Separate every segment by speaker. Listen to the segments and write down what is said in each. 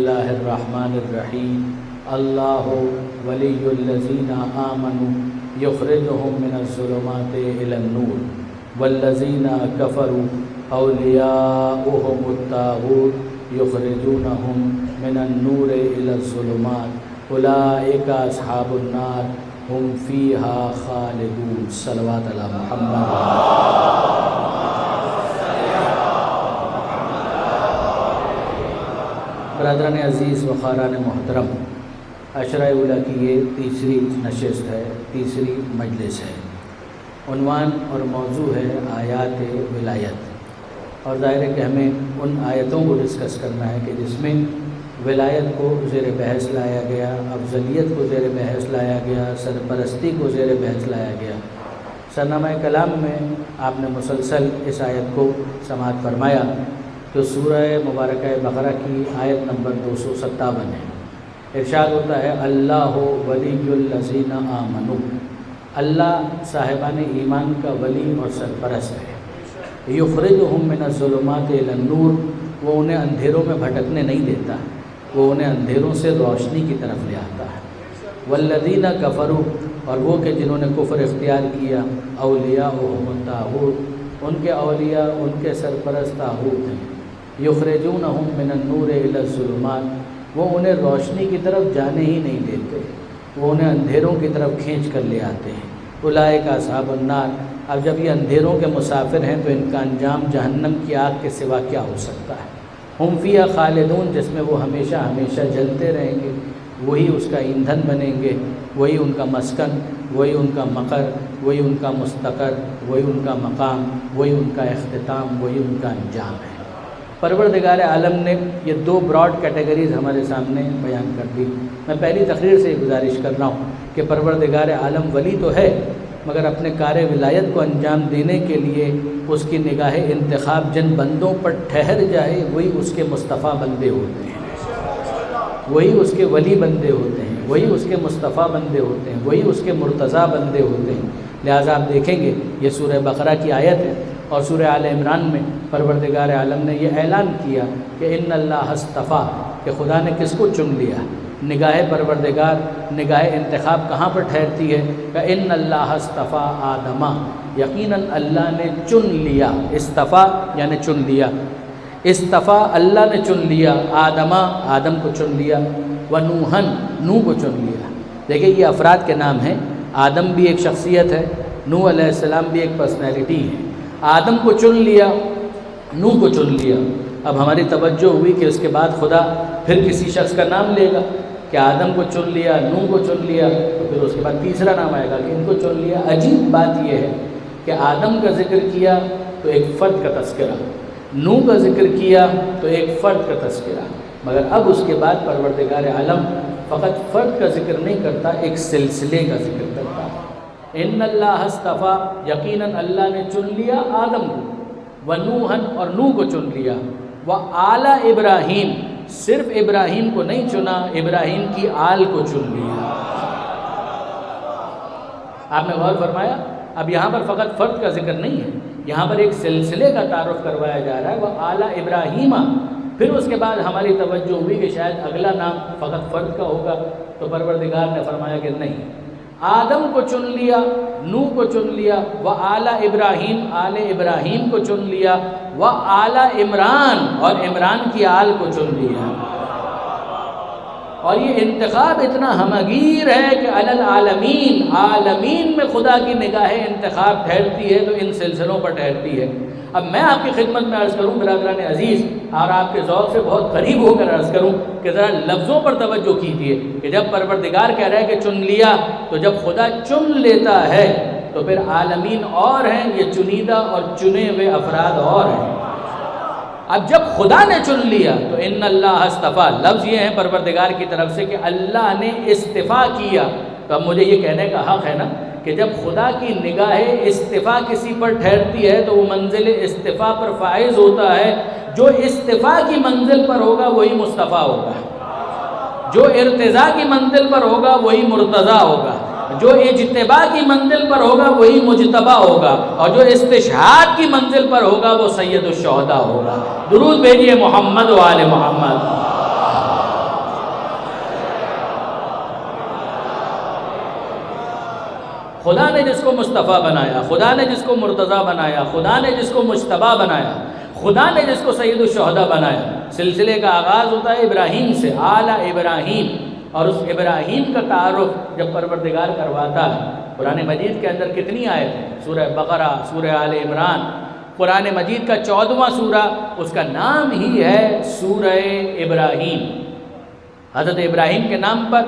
Speaker 1: اللہ الرحمن الرحیم اللہ ولی الذین آمنوا یخرجهم من الظلمات الی النور والذین کفروا اولیاؤهم الطاغوت یخرجونهم من النور الی الظلمات اولئک اصحاب النار هم فیہا خالدون۔ صلوات علی محمد۔ برادران عزیز و خاران محترم، عشرہ اولیٰ کی یہ تیسری نشست ہے، تیسری مجلس ہے۔ عنوان اور موضوع ہے آیات ولایت، اور ظاہر ہے کہ ہمیں ان آیتوں کو ڈسکس کرنا ہے کہ جس میں ولایت کو زیر بحث لایا گیا، افضلیت کو زیر بحث لایا گیا، سرپرستی کو زیر بحث لایا گیا۔ سرنامہ کلام میں آپ نے مسلسل اس آیت کو سماعت فرمایا جو سورہ مبارکہ بقرہ کی آیت نمبر 257 ہے۔ ارشاد ہوتا ہے اللہ ولی الذین آمنوا، اللہ صاحبان ایمان کا ولی اور سرپرست ہے۔ یخرجہم من الظلمات الی النور، وہ انہیں اندھیروں میں بھٹکنے نہیں دیتا، وہ انہیں اندھیروں سے روشنی کی طرف لے آتا ہے۔ والذین کفروا، اور وہ کہ جنہوں نے کفر اختیار کیا، اولیاؤہم الطاغوت، ان کے اولیاء، ان کے سرپرست طاغوت ہیں۔ یخرجونہم من النور الی الظلمات، وہ انہیں روشنی کی طرف جانے ہی نہیں دیتے، وہ انہیں اندھیروں کی طرف کھینچ کر لے آتے ہیں۔ اولئک اصحاب النار، اب جب یہ اندھیروں کے مسافر ہیں تو ان کا انجام جہنم کی آگ کے سوا کیا ہو سکتا ہے؟ ہم فیہا خالدون، جس میں وہ ہمیشہ ہمیشہ جلتے رہیں گے، وہی اس کا ایندھن بنیں گے، وہی ان کا مسکن، وہی ان کا مقر، وہی ان کا مستقر، وہی ان کا مقام، وہی ان کا اختتام، وہی ان کا انجام ہے۔ پروردگار عالم نے یہ دو براڈ کیٹیگریز ہمارے سامنے بیان کر دی۔ میں پہلی تقریر سے یہ گزارش کر رہا ہوں کہ پروردگار عالم ولی تو ہے، مگر اپنے کار ولایت کو انجام دینے کے لیے اس کی نگاہ انتخاب جن بندوں پر ٹھہر جائے وہی اس کے مصطفیٰ بندے ہوتے ہیں، وہی اس کے ولی بندے ہوتے ہیں، وہی اس کے مصطفیٰ بندے ہوتے ہیں، وہی اس کے مرتضیٰ بندے ہوتے ہیں۔ لہٰذا آپ دیکھیں گے یہ سورہ بقرہ کی آیت ہے، اور سورہ آل عمران میں پروردگار عالم نے یہ اعلان کیا کہ ان اللہ اصطفیٰ، کہ خدا نے کس کو چن لیا۔ نگاہ پروردگار، نگاہ انتخاب کہاں پر ٹھہرتی ہے؟ کہ ان اللہ اصطفیٰ آدمہ، یقیناً اللہ نے چن لیا۔ اصطفیٰ یعنی چن لیا، اصطفیٰ اللہ نے چن لیا، آدمہ آدم کو چن لیا، ونوحن نوح کو چن لیا۔ دیکھیں یہ افراد کے نام ہیں، آدم بھی ایک شخصیت ہے، نوح علیہ السلام بھی ایک پرسنالٹی ہے۔ آدم کو چن لیا، نوح کو چن لیا۔ اب ہماری توجہ ہوئی کہ اس کے بعد خدا پھر کسی شخص کا نام لے گا کہ آدم کو چن لیا، نوح کو چن لیا، تو پھر اس کے بعد تیسرا نام آئے گا کہ ان کو چن لیا۔ عجیب بات یہ ہے کہ آدم کا ذکر کیا تو ایک فرد کا تذکرہ، نوح کا ذکر کیا تو ایک فرد کا تذکرہ، مگر اب اس کے بعد پروردگار عالم فقط فرد کا ذکر نہیں کرتا، ایک سلسلے کا ذکر کرتا ہے۔ ان اللہ اصطفیٰ، یقیناً اللہ نے چن لیا آدم کو، ونوحن اور نوح کو چن لیا، وآل ابراہیم، صرف ابراہیم کو نہیں چنا، ابراہیم کی آل کو چن لیا۔ آپ نے غور فرمایا؟ اب یہاں پر فقط فرد کا ذکر نہیں ہے، یہاں پر ایک سلسلے کا تعارف کروایا جا رہا ہے، وآل ابراہیم۔ پھر اس کے بعد ہماری توجہ ہوئی کہ شاید اگلا نام فقط فرد کا ہوگا، تو پروردگار نے فرمایا کہ نہیں، آدم کو چن لیا، نوح کو چن لیا، وآل ابراہیم، آل ابراہیم کو چن لیا، وآل عمران، اور عمران کی آل کو چن لیا۔ اور یہ انتخاب اتنا ہمگیر ہے کہ علی العالمین، عالمین میں خدا کی نگاہ انتخاب ٹھہرتی ہے تو ان سلسلوں پر ٹھہرتی ہے۔ اب میں آپ کی خدمت میں عرض کروں برادران عزیز، اور آپ کے ذوق سے بہت قریب ہو کر عرض کروں کہ ذرا لفظوں پر توجہ کیجیے کہ جب پروردگار کہہ رہا ہے کہ چن لیا، تو جب خدا چن لیتا ہے تو پھر عالمین اور ہیں، یہ چنیدہ اور چنے ہوئے افراد اور ہیں۔ اب جب خدا نے چن لیا تو ان اللہ اصطفیٰ، لفظ یہ ہیں پروردگار کی طرف سے کہ اللہ نے استفا کیا، تو اب مجھے یہ کہنے کا حق ہے نا کہ جب خدا کی نگاہ استفا کسی پر ٹھہرتی ہے تو وہ منزل استفا پر فائز ہوتا ہے۔ جو استفا کی منزل پر ہوگا وہی مصطفیٰ ہوگا، جو ارتضاء کی منزل پر ہوگا وہی مرتضیٰ ہوگا، جو اجتباء کی منزل پر ہوگا وہی مجتبی ہوگا، اور جو استشہاد کی منزل پر ہوگا وہ سید الشہداء ہوگا۔ درود بھیجیے محمد و آل محمد۔ خدا نے جس کو مصطفیٰ بنایا، خدا نے جس کو مرتضیٰ بنایا، خدا نے جس کو مجتبیٰ بنایا، خدا نے جس کو سید الشہداء بنایا۔ سلسلے کا آغاز ہوتا ہے ابراہیم سے، اعلیٰ ابراہیم، اور اس ابراہیم کا تعارف جب پروردگار کرواتا ہے۔ قرآن مجید کے اندر کتنی آیت ہیں؟ سورہ بقرہ، سورہ آل عمران، قرآن مجید کا 14واں سورہ، اس کا نام ہی ہے سورہ ابراہیم۔ حضرت ابراہیم کے نام پر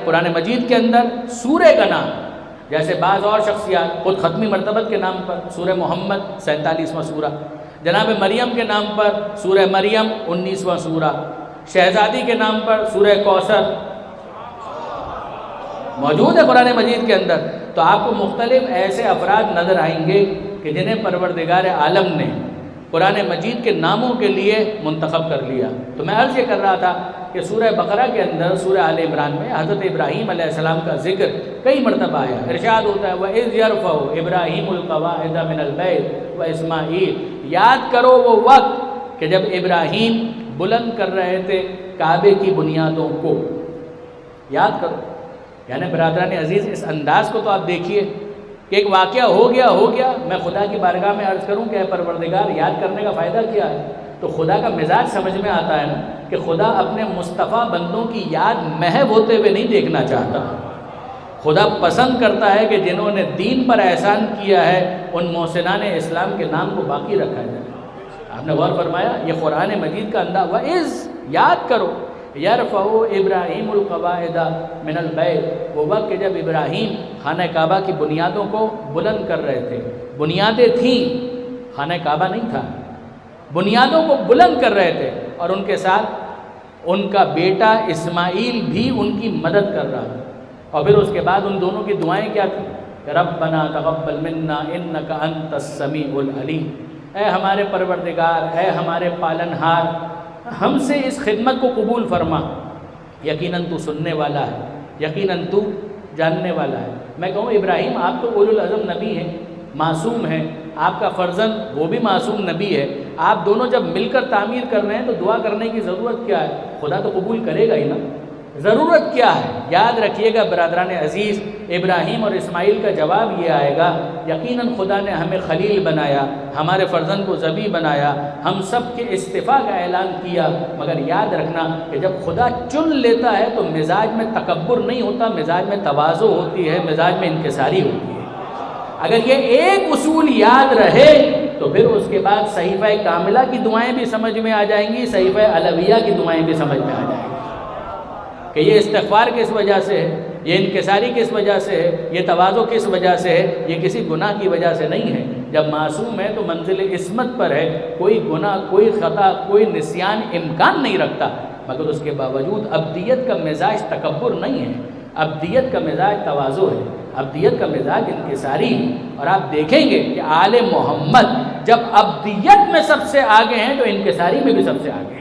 Speaker 1: قرآن مجید کے اندر سورہ کا نام، جیسے بعض اور شخصیات خود ختمی مرتبت کے نام پر سورہ محمد 47واں سورہ، جناب مریم کے نام پر سورہ مریم 19واں سورہ، شہزادی کے نام پر سورہ کوثر موجود ہے قرآن مجید کے اندر۔ تو آپ کو مختلف ایسے افراد نظر آئیں گے کہ جنہیں پروردگار عالم نے قرآن مجید کے ناموں کے لیے منتخب کر لیا۔ تو میں عرض یہ کر رہا تھا کہ سورہ بقرہ کے اندر سورہ آل عمران میں حضرت ابراہیم علیہ السلام کا ذکر کئی مرتبہ آیا۔ ارشاد ہوتا ہے وَإِذْ يَرْفَعُ إِبْرَاهِيمُ الْقَوَاعِدَ مِنَ الْبَيْتِ وَإِسْمَاعِيلُ، یاد کرو وہ وقت کہ جب ابراہیم بلند کر رہے تھے کعبے کی بنیادوں کو، یاد کرو۔ یعنی برادران عزیز، اس انداز کو تو آپ دیکھیے کہ ایک واقعہ ہو گیا، میں خدا کی بارگاہ میں عرض کروں کہ اے پروردگار، یاد کرنے کا فائدہ کیا ہے؟ تو خدا کا مزاج سمجھ میں آتا ہے نا کہ خدا اپنے مصطفیٰ بندوں کی یاد محو ہوتے ہوئے نہیں دیکھنا چاہتا۔ خدا پسند کرتا ہے کہ جنہوں نے دین پر احسان کیا ہے ان محسنان اسلام کے نام کو باقی رکھا جائے۔ آپ نے غور فرمایا، یہ قرآن مجید کا انداز، وَإِذْ، یاد کرو، یرفع ابراہیم القواعد من البیت، وہ وقت کہ جب ابراہیم خانہ کعبہ کی بنیادوں کو بلند کر رہے تھے۔ بنیادیں تھیں، خانہ کعبہ نہیں تھا، بنیادوں کو بلند کر رہے تھے، اور ان کے ساتھ ان کا بیٹا اسماعیل بھی ان کی مدد کر رہا تھا۔ اور پھر اس کے بعد ان دونوں کی دعائیں کیا تھیں؟ کہ ربنا تقبل منا انک انت السمیع العلیم، اے ہمارے پروردگار، اے ہمارے پالنہار، ہم سے اس خدمت کو قبول فرما، یقیناً تو سننے والا ہے، یقیناً تو جاننے والا ہے۔ میں کہوں ابراہیم آپ تو اولو العزم نبی ہیں، معصوم ہیں، آپ کا فرزند وہ بھی معصوم نبی ہے، آپ دونوں جب مل کر تعمیر کر رہے ہیں تو دعا کرنے کی ضرورت کیا ہے؟ خدا تو قبول کرے گا ہی نا، ضرورت کیا ہے؟ یاد رکھیے گا برادران عزیز، ابراہیم اور اسماعیل کا جواب یہ آئے گا، یقیناً خدا نے ہمیں خلیل بنایا، ہمارے فرزند کو ذبیح بنایا، ہم سب کے استفاء کا اعلان کیا، مگر یاد رکھنا کہ جب خدا چن لیتا ہے تو مزاج میں تکبر نہیں ہوتا، مزاج میں تواضع ہوتی ہے، مزاج میں انکساری ہوتی ہے۔ اگر یہ ایک اصول یاد رہے تو پھر اس کے بعد صحیفہ کاملہ کی دعائیں بھی سمجھ میں آ جائیں گی، صحیفہ علویہ کی دعائیں بھی سمجھ میں آ جائیں گی کہ یہ استغفار کس وجہ سے ہے، یہ انکساری کس وجہ سے ہے، یہ تواضع کس وجہ سے ہے، یہ کسی گناہ کی وجہ سے نہیں ہے۔ جب معصوم ہے تو منزل عصمت پر ہے، کوئی گناہ، کوئی خطا، کوئی نسیان امکان نہیں رکھتا، مگر اس کے باوجود ابدیت کا مزاج تکبر نہیں ہے، ابدیت کا مزاج تواضع ہے، ابدیت کا مزاج انکساری ہے۔ اور آپ دیکھیں گے کہ آل محمد جب ابدیت میں سب سے آگے ہیں تو انکساری میں بھی سب سے آگے ہیں۔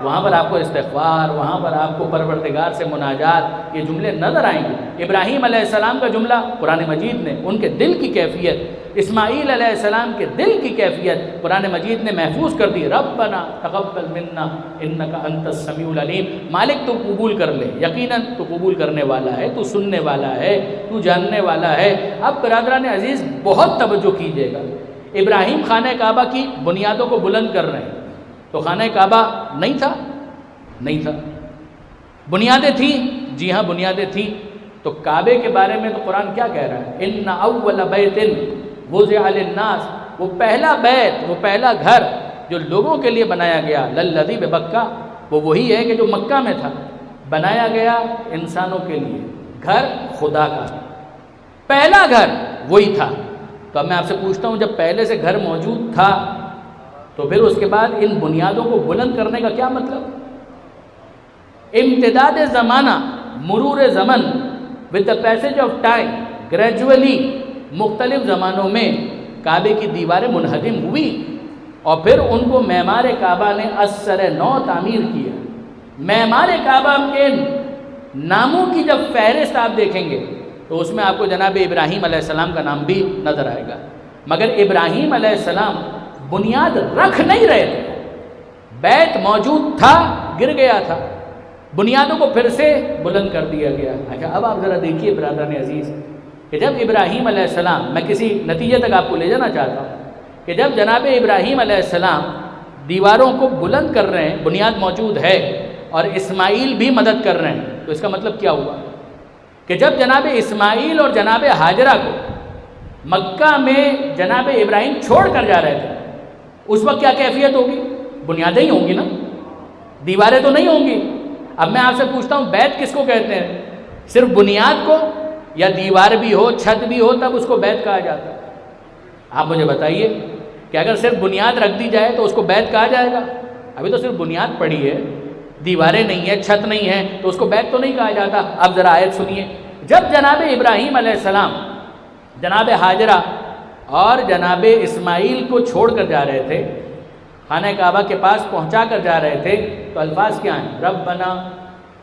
Speaker 1: وہاں پر آپ کو استغفار، وہاں پر آپ کو پروردگار سے مناجات، یہ جملے نظر آئیں گے۔ ابراہیم علیہ السلام کا جملہ قرآن مجید نے ان کے دل کی کیفیت، اسماعیل علیہ السلام کے دل کی کیفیت قرآن مجید نے محفوظ کر دی، ربنا تقبل منا انک انت السمیع العلیم، مالک تو قبول کر لے، یقیناً تو قبول کرنے والا ہے، تو سننے والا ہے، تو جاننے والا ہے۔ اب برادران عزیز بہت توجہ کیجیے گا، ابراہیم خانہ کعبہ کی بنیادوں کو بلند کر رہے ہیں، تو خانہ کعبہ نہیں تھا؟ نہیں تھا۔ بنیادیں تھیں؟ جی ہاں بنیادیں تھیں۔ تو کعبے کے بارے میں تو قرآن کیا کہہ رہا ہے؟ ان اول بیت وضع للناس، وہ پہلا بیت، وہ پہلا گھر جو لوگوں کے لیے بنایا گیا، للذی ببکہ، وہ وہی ہے کہ جو مکہ میں تھا، بنایا گیا انسانوں کے لیے، گھر خدا کا، پہلا گھر وہی تھا۔ تو اب میں آپ سے پوچھتا ہوں، جب پہلے سے گھر موجود تھا تو پھر اس کے بعد ان بنیادوں کو بلند کرنے کا کیا مطلب؟ امتداد زمانہ، مرور زمن، with the passage of time، gradually مختلف زمانوں میں کعبے کی دیواریں منہدم ہوئی، اور پھر ان کو معمار کعبہ نے اثر نو تعمیر کیا۔ معمار کعبہ کے ناموں کی جب فہرست آپ دیکھیں گے تو اس میں آپ کو جناب ابراہیم علیہ السلام کا نام بھی نظر آئے گا، مگر ابراہیم علیہ السلام بنیاد رکھ نہیں رہے تھے، بیت موجود تھا، گر گیا تھا، بنیادوں کو پھر سے بلند کر دیا گیا۔ اچھا اب آپ ذرا دیکھیے برادران عزیز، کہ جب ابراہیم علیہ السلام، میں کسی نتیجے تک آپ کو لے جانا چاہتا ہوں کہ جب جناب ابراہیم علیہ السلام دیواروں کو بلند کر رہے ہیں، بنیاد موجود ہے، اور اسماعیل بھی مدد کر رہے ہیں، تو اس کا مطلب کیا ہوا کہ جب جناب اسماعیل اور جناب ہاجرہ کو مکہ میں جناب ابراہیم چھوڑ کر جا رہے تھے، اس وقت کیا کیفیت ہوگی؟ بنیادیں ہی ہوں گی نا، دیواریں تو نہیں ہوں گی۔ اب میں آپ سے پوچھتا ہوں، بیت کس کو کہتے ہیں؟ صرف بنیاد کو، یا دیوار بھی ہو، چھت بھی ہو، تب اس کو بیت کہا جاتا ہے؟ آپ مجھے بتائیے کہ اگر صرف بنیاد رکھ دی جائے تو اس کو بیت کہا جائے گا؟ ابھی تو صرف بنیاد پڑی ہے، دیواریں نہیں ہیں، چھت نہیں ہے، تو اس کو بیت تو نہیں کہا جاتا۔ اب ذرا آیت سنیے، جب جناب ابراہیم علیہ السلام جناب ہاجرہ اور جناب اسماعیل کو چھوڑ کر جا رہے تھے، خانہ کعبہ کے پاس پہنچا کر جا رہے تھے، تو الفاظ کیا ہیں؟ ربنا،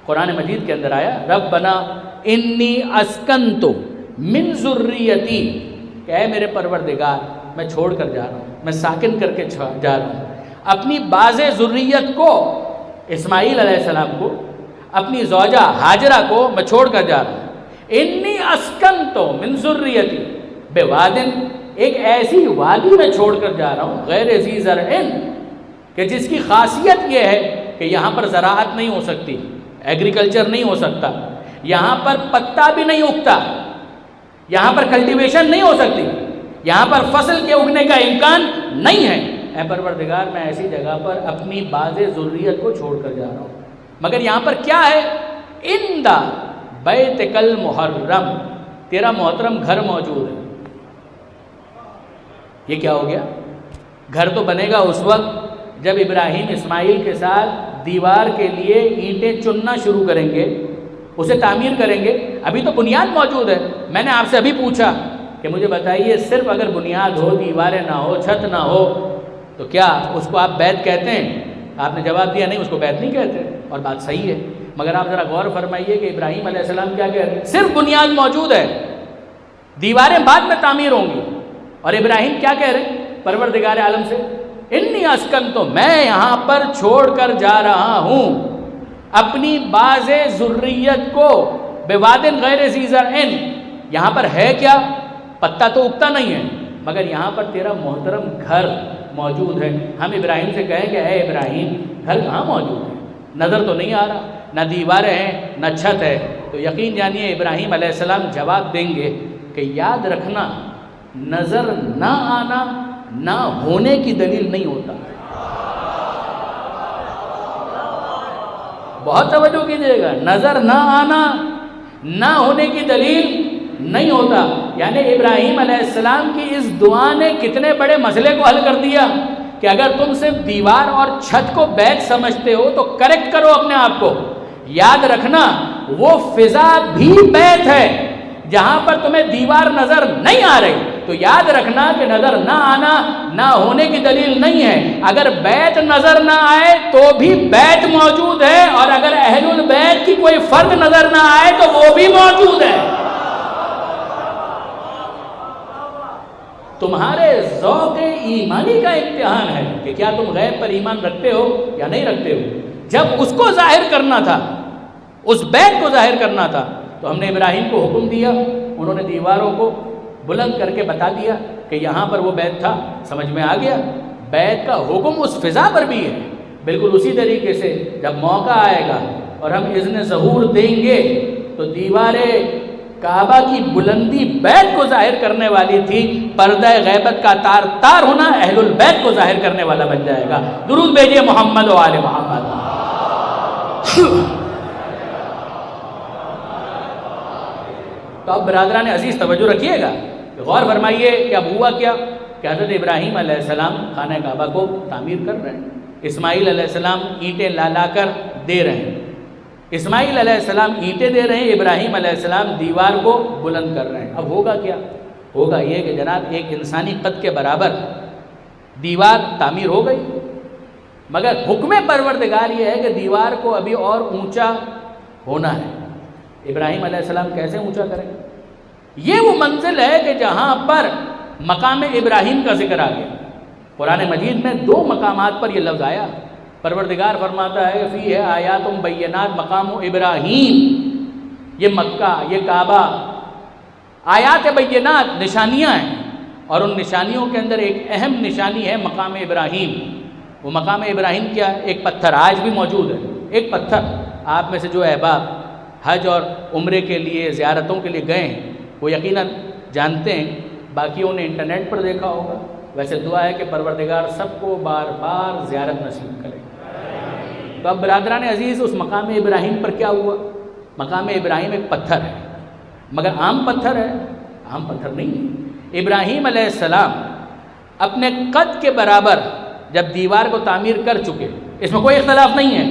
Speaker 1: قرآن مجید کے اندر آیا ربنا انی اسکنت من ذریتی، کہ اے میرے پروردگار میں چھوڑ کر جا رہا ہوں، میں ساکن کر کے جا رہا ہوں اپنی باز ذریت کو، اسماعیل علیہ السلام کو، اپنی زوجہ ہاجرہ کو میں چھوڑ کر جا رہا ہوں۔ انی اسکنت من ذریتی بوادن، ایک ایسی وادی میں چھوڑ کر جا رہا ہوں غیر ذی زرع، کہ جس کی خاصیت یہ ہے کہ یہاں پر زراعت نہیں ہو سکتی، ایگریکلچر نہیں ہو سکتا، یہاں پر پتا بھی نہیں اگتا، یہاں پر کلٹیویشن نہیں ہو سکتی، یہاں پر فصل کے اگنے کا امکان نہیں ہے۔ اے پروردگار میں ایسی جگہ پر اپنی باز ذریت کو چھوڑ کر جا رہا ہوں، مگر یہاں پر کیا ہے؟ اندا بیتک المحرم، تیرا محترم گھر موجود ہے۔ یہ کیا ہو گیا؟ گھر تو بنے گا اس وقت جب ابراہیم اسماعیل کے ساتھ دیوار کے لیے اینٹیں چننا شروع کریں گے، اسے تعمیر کریں گے۔ ابھی تو بنیاد موجود ہے۔ میں نے آپ سے ابھی پوچھا کہ مجھے بتائیے، صرف اگر بنیاد ہو، دیواریں نہ ہو، چھت نہ ہو، تو کیا اس کو آپ بیت کہتے ہیں؟ آپ نے جواب دیا نہیں، اس کو بیت نہیں کہتے، اور بات صحیح ہے۔ مگر آپ ذرا غور فرمائیے کہ ابراہیم علیہ السلام کیا کہہ رہے ہیں؟ صرف بنیاد موجود ہے، دیواریں بعد میں تعمیر ہوں گی، اور ابراہیم کیا کہہ رہے ہیں پروردگار عالم سے؟ انی اسکن، تو میں یہاں پر چھوڑ کر جا رہا ہوں اپنی باز ذریت کو بوادن غیر ذی زرع، یہاں پر ہے کیا؟ پتا تو اگتا نہیں ہے، مگر یہاں پر تیرا محترم گھر موجود ہے۔ ہم ابراہیم سے کہیں کہ اے ابراہیم، گھر کہاں موجود ہے؟ نظر تو نہیں آ رہا، نہ دیواریں ہیں نہ چھت ہے۔ تو یقین جانیے ابراہیم علیہ السلام جواب دیں گے کہ یاد رکھنا، نظر نہ آنا نہ ہونے کی دلیل نہیں ہوتا۔ بہت توجہ کیجیے گا، نظر نہ آنا نہ ہونے کی دلیل نہیں ہوتا۔ یعنی ابراہیم علیہ السلام کی اس دعا نے کتنے بڑے مسئلے کو حل کر دیا کہ اگر تم صرف دیوار اور چھت کو بیت سمجھتے ہو تو کریکٹ کرو اپنے آپ کو، یاد رکھنا وہ فضا بھی بیت ہے جہاں پر تمہیں دیوار نظر نہیں آ رہی، تو یاد رکھنا کہ نظر نہ آنا نہ ہونے کی دلیل نہیں ہے۔ اگر بیت نظر نہ آئے تو بھی بیت موجود ہے، اور اگر اہل البیت کی کوئی فرد نظر نہ آئے تو وہ بھی موجود ہے۔ تمہارے ذوق ایمانی کا امتحان ہے کہ کیا تم غیب پر ایمان رکھتے ہو یا نہیں رکھتے ہو۔ جب اس کو ظاہر کرنا تھا، اس بیت کو ظاہر کرنا تھا، تو ہم نے ابراہیم کو حکم دیا، انہوں نے دیواروں کو بلند کر کے بتا دیا کہ یہاں پر وہ بیت تھا، سمجھ میں آ گیا۔ بیت کا حکم اس فضا پر بھی ہے۔ بالکل اسی طریقے سے جب موقع آئے گا اور ہم اذن ظہور دیں گے تو دیواریں کعبہ کی بلندی بیت کو ظاہر کرنے والی تھی، پردہ غیبت کا تار تار ہونا اہل البیت کو ظاہر کرنے والا بن جائے گا۔ درود بھیجیے محمد و آل محمد۔ تو اب برادران عزیز توجہ رکھیے گا، غور فرمائیے کہ اب ہوا کیا کہ حضرت ابراہیم علیہ السلام خانہ کعبہ کو تعمیر کر رہے ہیں، اسماعیل علیہ السلام اینٹیں لا کر دے رہے ہیں، اسماعیل علیہ السلام اینٹیں دے رہے ہیں، ابراہیم علیہ السلام دیوار کو بلند کر رہے ہیں۔ اب ہوگا کیا؟ ہوگا یہ کہ جناب ایک انسانی قد کے برابر دیوار تعمیر ہو گئی، مگر حکم پروردگار یہ ہے کہ دیوار کو ابھی اور اونچا ہونا ہے۔ ابراہیم علیہ السلام کیسے اونچا کریں؟ یہ وہ منزل ہے کہ جہاں پر مقام ابراہیم کا ذکر آ گیا۔ قرآن مجید میں 2 مقامات پر یہ لفظ آیا۔ پروردگار فرماتا ہے فی ہے آیات بینات مقام ابراہیم، یہ مکہ، یہ کعبہ آیات بینات نشانیاں ہیں، اور ان نشانیوں کے اندر ایک اہم نشانی ہے مقام ابراہیم۔ وہ مقام ابراہیم کیا ہے؟ ایک پتھر آج بھی موجود ہے، ایک پتھر۔ آپ میں سے جو احباب حج اور عمرے کے لیے زیارتوں کے لیے گئے ہیں وہ یقیناً جانتے ہیں، باقیوں نے انٹرنیٹ پر دیکھا ہوگا۔ ویسے دعا ہے کہ پروردگار سب کو بار بار زیارت نصیب کرے۔ تو اب برادران عزیز، اس مقام ابراہیم پر کیا ہوا؟ مقام ابراہیم ایک پتھر ہے، مگر عام پتھر ہے؟ عام پتھر نہیں ہے۔ ابراہیم علیہ السلام اپنے قد کے برابر جب دیوار کو تعمیر کر چکے، اس میں کوئی اختلاف نہیں ہے،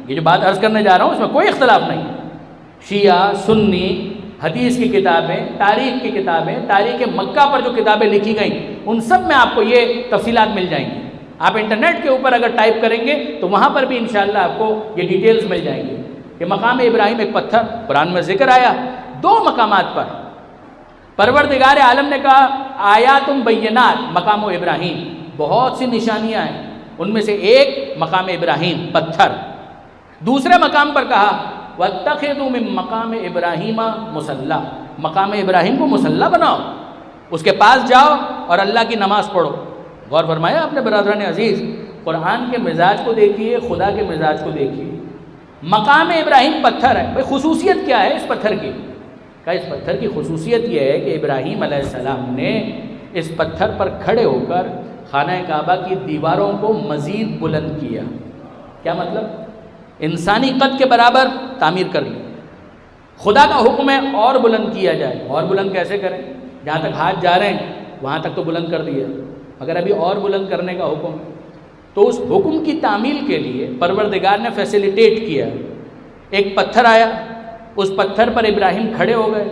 Speaker 1: یہ جو بات عرض کرنے جا رہا ہوں اس میں کوئی اختلاف نہیں ہے۔ شیعہ، سنی، حدیث کی کتابیں، تاریخ کی کتابیں، تاریخ مکہ پر جو کتابیں لکھی گئیں ان سب میں آپ کو یہ تفصیلات مل جائیں گی۔ آپ انٹرنیٹ کے اوپر اگر ٹائپ کریں گے تو وہاں پر بھی انشاءاللہ آپ کو یہ ڈیٹیلز مل جائیں گی کہ مقام ابراہیم ایک پتھر، قرآن میں ذکر آیا 2 مقامات پر۔ پروردگار عالم نے کہا آیات بینات مقام و ابراہیم، بہت سی نشانیاں ہیں، ان میں سے ایک مقام ابراہیم پتھر۔ دوسرے مقام پر کہا وَاتَّخِذُوا مِن مَقَامِ إِبْرَاهِيمَ مُصَلَّى، مقام ابراہیم کو مصلی بناؤ، اس کے پاس جاؤ اور اللہ کی نماز پڑھو۔ غور فرمایا آپ نے برادران عزیز، قرآن کے مزاج کو دیکھیے، خدا کے مزاج کو دیکھیے۔ مقام ابراہیم پتھر ہے، بھئی خصوصیت کیا ہے اس پتھر کی؟ کہ اس پتھر کی خصوصیت یہ ہے کہ ابراہیم علیہ السلام نے اس پتھر پر کھڑے ہو کر خانہ کعبہ کی دیواروں کو مزید بلند کیا۔ کیا مطلب؟ انسانی قد کے برابر تعمیر کر لی۔ خدا کا حکم ہے اور بلند کیا جائے، اور بلند کیسے کریں؟ جہاں تک ہاتھ جا رہے ہیں وہاں تک تو بلند کر دیا، مگر ابھی اور بلند کرنے کا حکم ہے۔ تو اس حکم کی تعمیل کے لیے پروردگار نے فیسیلیٹیٹ کیا، ایک پتھر آیا، اس پتھر پر ابراہیم کھڑے ہو گئے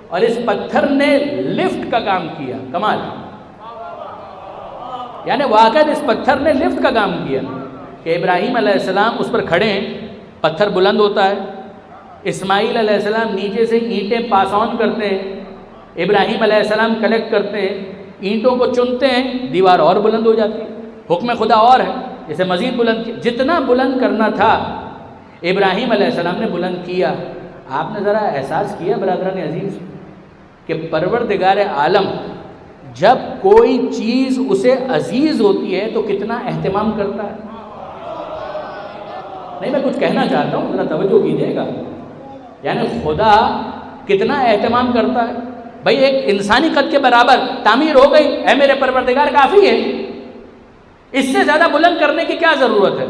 Speaker 1: اور اس پتھر نے لفٹ کا کام کیا۔ کمال، یعنی واقعی اس پتھر نے لفٹ کا کام کیا کہ ابراہیم علیہ السلام اس پر کھڑے ہیں، پتھر بلند ہوتا ہے، اسماعیل علیہ السلام نیچے سے اینٹیں پاس آن کرتے ہیں، ابراہیم علیہ السلام کلیکٹ کرتے ہیں، اینٹوں کو چنتے ہیں، دیوار اور بلند ہو جاتی ہے۔ حکم خدا اور ہے، جسے مزید بلند کیا، جتنا بلند کرنا تھا ابراہیم علیہ السلام نے بلند کیا۔ آپ نے ذرا احساس کیا برادران عزیز کہ پروردگار عالم جب کوئی چیز اسے عزیز ہوتی ہے تو کتنا اہتمام کرتا ہے؟ نہیں، میں کچھ کہنا چاہتا ہوں، ذرا توجہ کیجیے گا۔ یعنی خدا کتنا اہتمام کرتا ہے۔ بھئی ایک انسانی قد کے برابر تعمیر ہو گئی، اے میرے پروردگار کافی ہے، اس سے زیادہ بلند کرنے کی کیا ضرورت ہے؟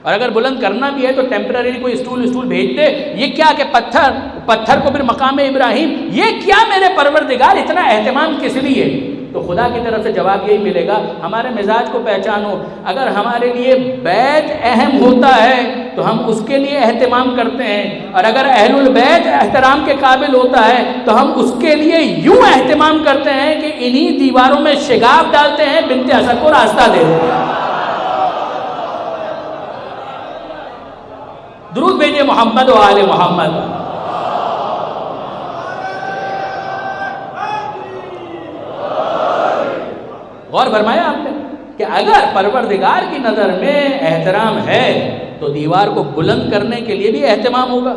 Speaker 1: اور اگر بلند کرنا بھی ہے تو ٹیمپرری کوئی اسٹول بھیج دے۔ یہ کیا کہ پتھر کو پھر مقام ابراہیم، یہ کیا میرے پروردگار اتنا اہتمام کس لیے؟ تو خدا کی طرف سے جواب یہی ملے گا، ہمارے مزاج کو پہچانو۔ اگر ہمارے لیے بیت اہم ہوتا ہے تو ہم اس کے لیے اہتمام کرتے ہیں، اور اگر اہل البیت احترام کے قابل ہوتا ہے تو ہم اس کے لیے یوں اہتمام کرتے ہیں کہ انہی دیواروں میں شگاف ڈالتے ہیں، بنت اسد کو راستہ دے دیتے ہیں۔ درود بھیجئے محمد و آل محمد۔ غور فرمایا آپ نے کہ اگر پروردگار کی نظر میں احترام ہے تو دیوار کو بلند کرنے کے لیے بھی اہتمام ہوگا۔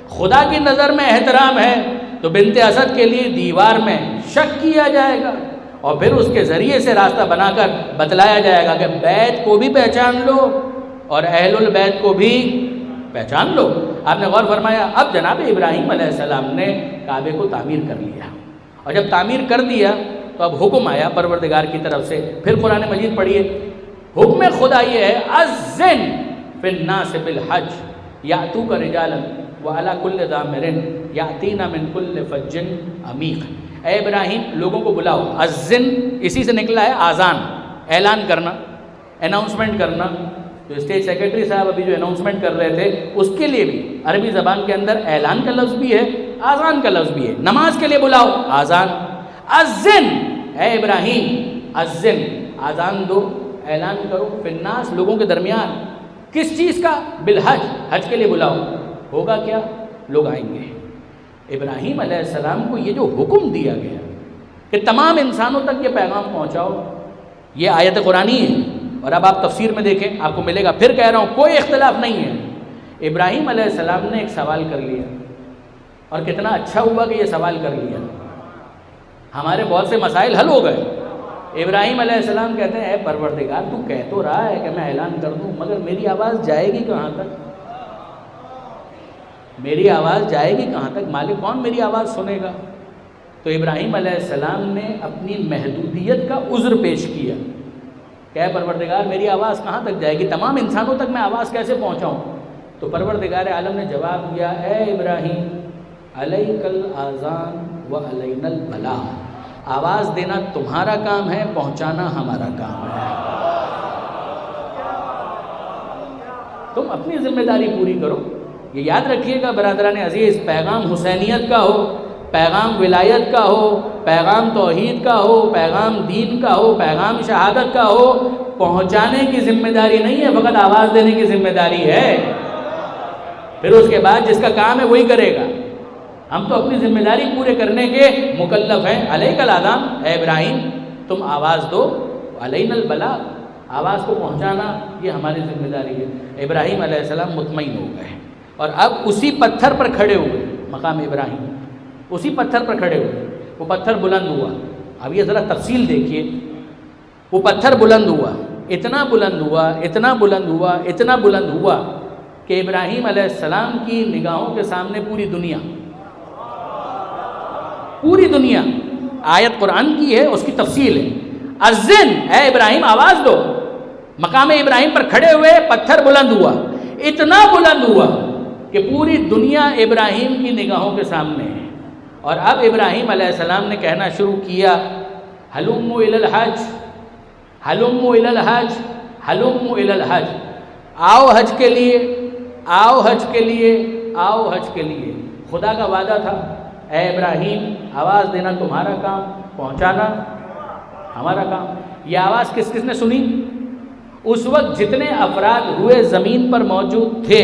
Speaker 1: خدا کی نظر میں احترام ہے تو بنت اسد کے لیے دیوار میں شک کیا جائے گا، اور پھر اس کے ذریعے سے راستہ بنا کر بتلایا جائے گا کہ بیت کو بھی پہچان لو اور اہل البیت کو بھی پہچان لو۔ آپ نے غور فرمایا، اب جناب ابراہیم علیہ السلام نے کعبے کو تعمیر کر لیا، اور جب تعمیر کر دیا تو اب حکم آیا پروردگار کی طرف سے۔ پھر قرآن مجید پڑھیے، حکم خدا یہ ہے اذن فی الناس بالحج یاتوک رجالا وعلی کل ضامر یاتین من کل فج عمیق۔ اے ابراہیم، لوگوں کو بلاؤ۔ اذن اسی سے نکلا ہے آذان، اعلان کرنا، اناؤنسمنٹ کرنا۔ تو اسٹیج سیکرٹری صاحب ابھی جو اناؤنسمنٹ کر رہے تھے اس کے لیے بھی عربی زبان کے اندر اعلان کا لفظ بھی ہے، آذان کا لفظ بھی ہے۔ نماز کے لیے بلاؤ، آذان۔ اذن، اے ابراہیم اذن، آذان دو، اعلان کرو، فی الناس، لوگوں کے درمیان، کس چیز کا؟ بالحج، حج کے لیے بلاؤ۔ ہوگا کیا؟ لوگ آئیں گے۔ ابراہیم علیہ السلام کو یہ جو حکم دیا گیا کہ تمام انسانوں تک یہ پیغام پہنچاؤ، یہ آیت قرآنی ہے، اور اب آپ تفسیر میں دیکھیں آپ کو ملے گا۔ پھر کہہ رہا ہوں کوئی اختلاف نہیں ہے، ابراہیم علیہ السلام نے ایک سوال کر لیا، اور کتنا اچھا ہوا کہ یہ سوال کر لیا۔ ہمارے بہت سے مسائل حل ہو گئے۔ ابراہیم علیہ السلام کہتے ہیں اے پروردگار تو کہہ تو رہا ہے کہ میں اعلان کر دوں، مگر میری آواز جائے گی کہاں تک؟ میری آواز جائے گی کہاں تک؟ مالک کون میری آواز سنے گا؟ تو ابراہیم علیہ السلام نے اپنی محدودیت کا عذر پیش کیا کہ اے پروردگار میری آواز کہاں تک جائے گی، تمام انسانوں تک میں آواز کیسے پہنچاؤں؟ تو پروردگار عالم نے جواب دیا اے ابراہیم علیک الاذان و علینا البلاغ، آواز دینا تمہارا کام ہے، پہنچانا ہمارا کام ہے۔ تم اپنی ذمہ داری پوری کرو۔ یہ یاد رکھیے گا برادران عزیز، پیغام حسینیت کا ہو، پیغام ولایت کا ہو، پیغام توحید کا ہو، پیغام دین کا ہو، پیغام شہادت کا ہو، پہنچانے کی ذمہ داری نہیں ہے، فقط آواز دینے کی ذمہ داری ہے۔ پھر اس کے بعد جس کا کام ہے وہی کرے گا۔ ہم تو اپنی ذمہ داری پورے کرنے کے مکلف ہیں۔ علیک الاذان، اے ابراہیم تم آواز دو، علینا البلاغ، آواز کو پہنچانا یہ ہماری ذمہ داری ہے۔ ابراہیم علیہ السلام مطمئن ہو گئے اور اب اسی پتھر پر کھڑے ہوئے، مقام ابراہیم، اسی پتھر پر کھڑے ہوئے۔ وہ پتھر بلند ہوا۔ اب یہ ذرا تفصیل دیکھیے، وہ پتھر بلند ہوا، اتنا بلند ہوا، اتنا بلند ہوا، اتنا بلند ہوا کہ ابراہیم علیہ السلام کی نگاہوں کے سامنے پوری دنیا، پوری دنیا، آیت قرآن کی ہے، اس کی تفصیل ہے۔ اذن، اے ابراہیم آواز دو۔ مقام ابراہیم پر کھڑے ہوئے، پتھر بلند ہوا، اتنا بلند ہوا کہ پوری دنیا ابراہیم کی نگاہوں کے سامنے ہے۔ اور اب ابراہیم علیہ السلام نے کہنا شروع کیا ہلموا الی الحج، ہلموا الی الحج، ہلموا الی الحج، آؤ حج کے لیے، آؤ حج کے لیے، آؤ حج کے لیے۔ خدا کا وعدہ تھا اے ابراہیم آواز دینا تمہارا کام، پہنچانا ہمارا کام۔ یہ آواز کس کس نے سنی؟ اس وقت جتنے افراد روئے زمین پر موجود تھے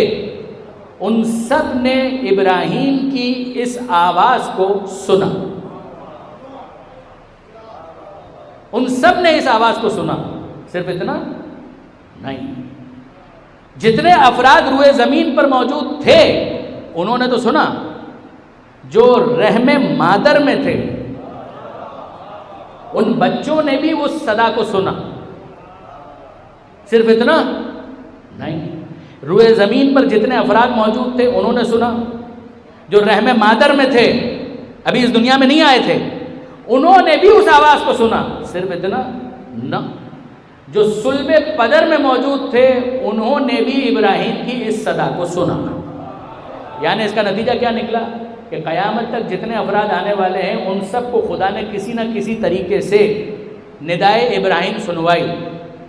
Speaker 1: ان سب نے ابراہیم کی اس آواز کو سنا، ان سب نے اس آواز کو سنا۔ صرف اتنا نہیں، جتنے افراد روئے زمین پر موجود تھے انہوں نے تو سنا، جو رحم مادر میں تھے ان بچوں نے بھی اس صدا کو سنا۔ صرف اتنا نہیں، روئے زمین پر جتنے افراد موجود تھے انہوں نے سنا، جو رحم مادر میں تھے ابھی اس دنیا میں نہیں آئے تھے انہوں نے بھی اس آواز کو سنا۔ صرف اتنا نہ، جو صلب پدر میں موجود تھے انہوں نے بھی ابراہیم کی اس صدا کو سنا۔ یعنی اس کا نتیجہ کیا نکلا کہ قیامت تک جتنے افراد آنے والے ہیں ان سب کو خدا نے کسی نہ کسی طریقے سے ندائے ابراہیم سنوائی۔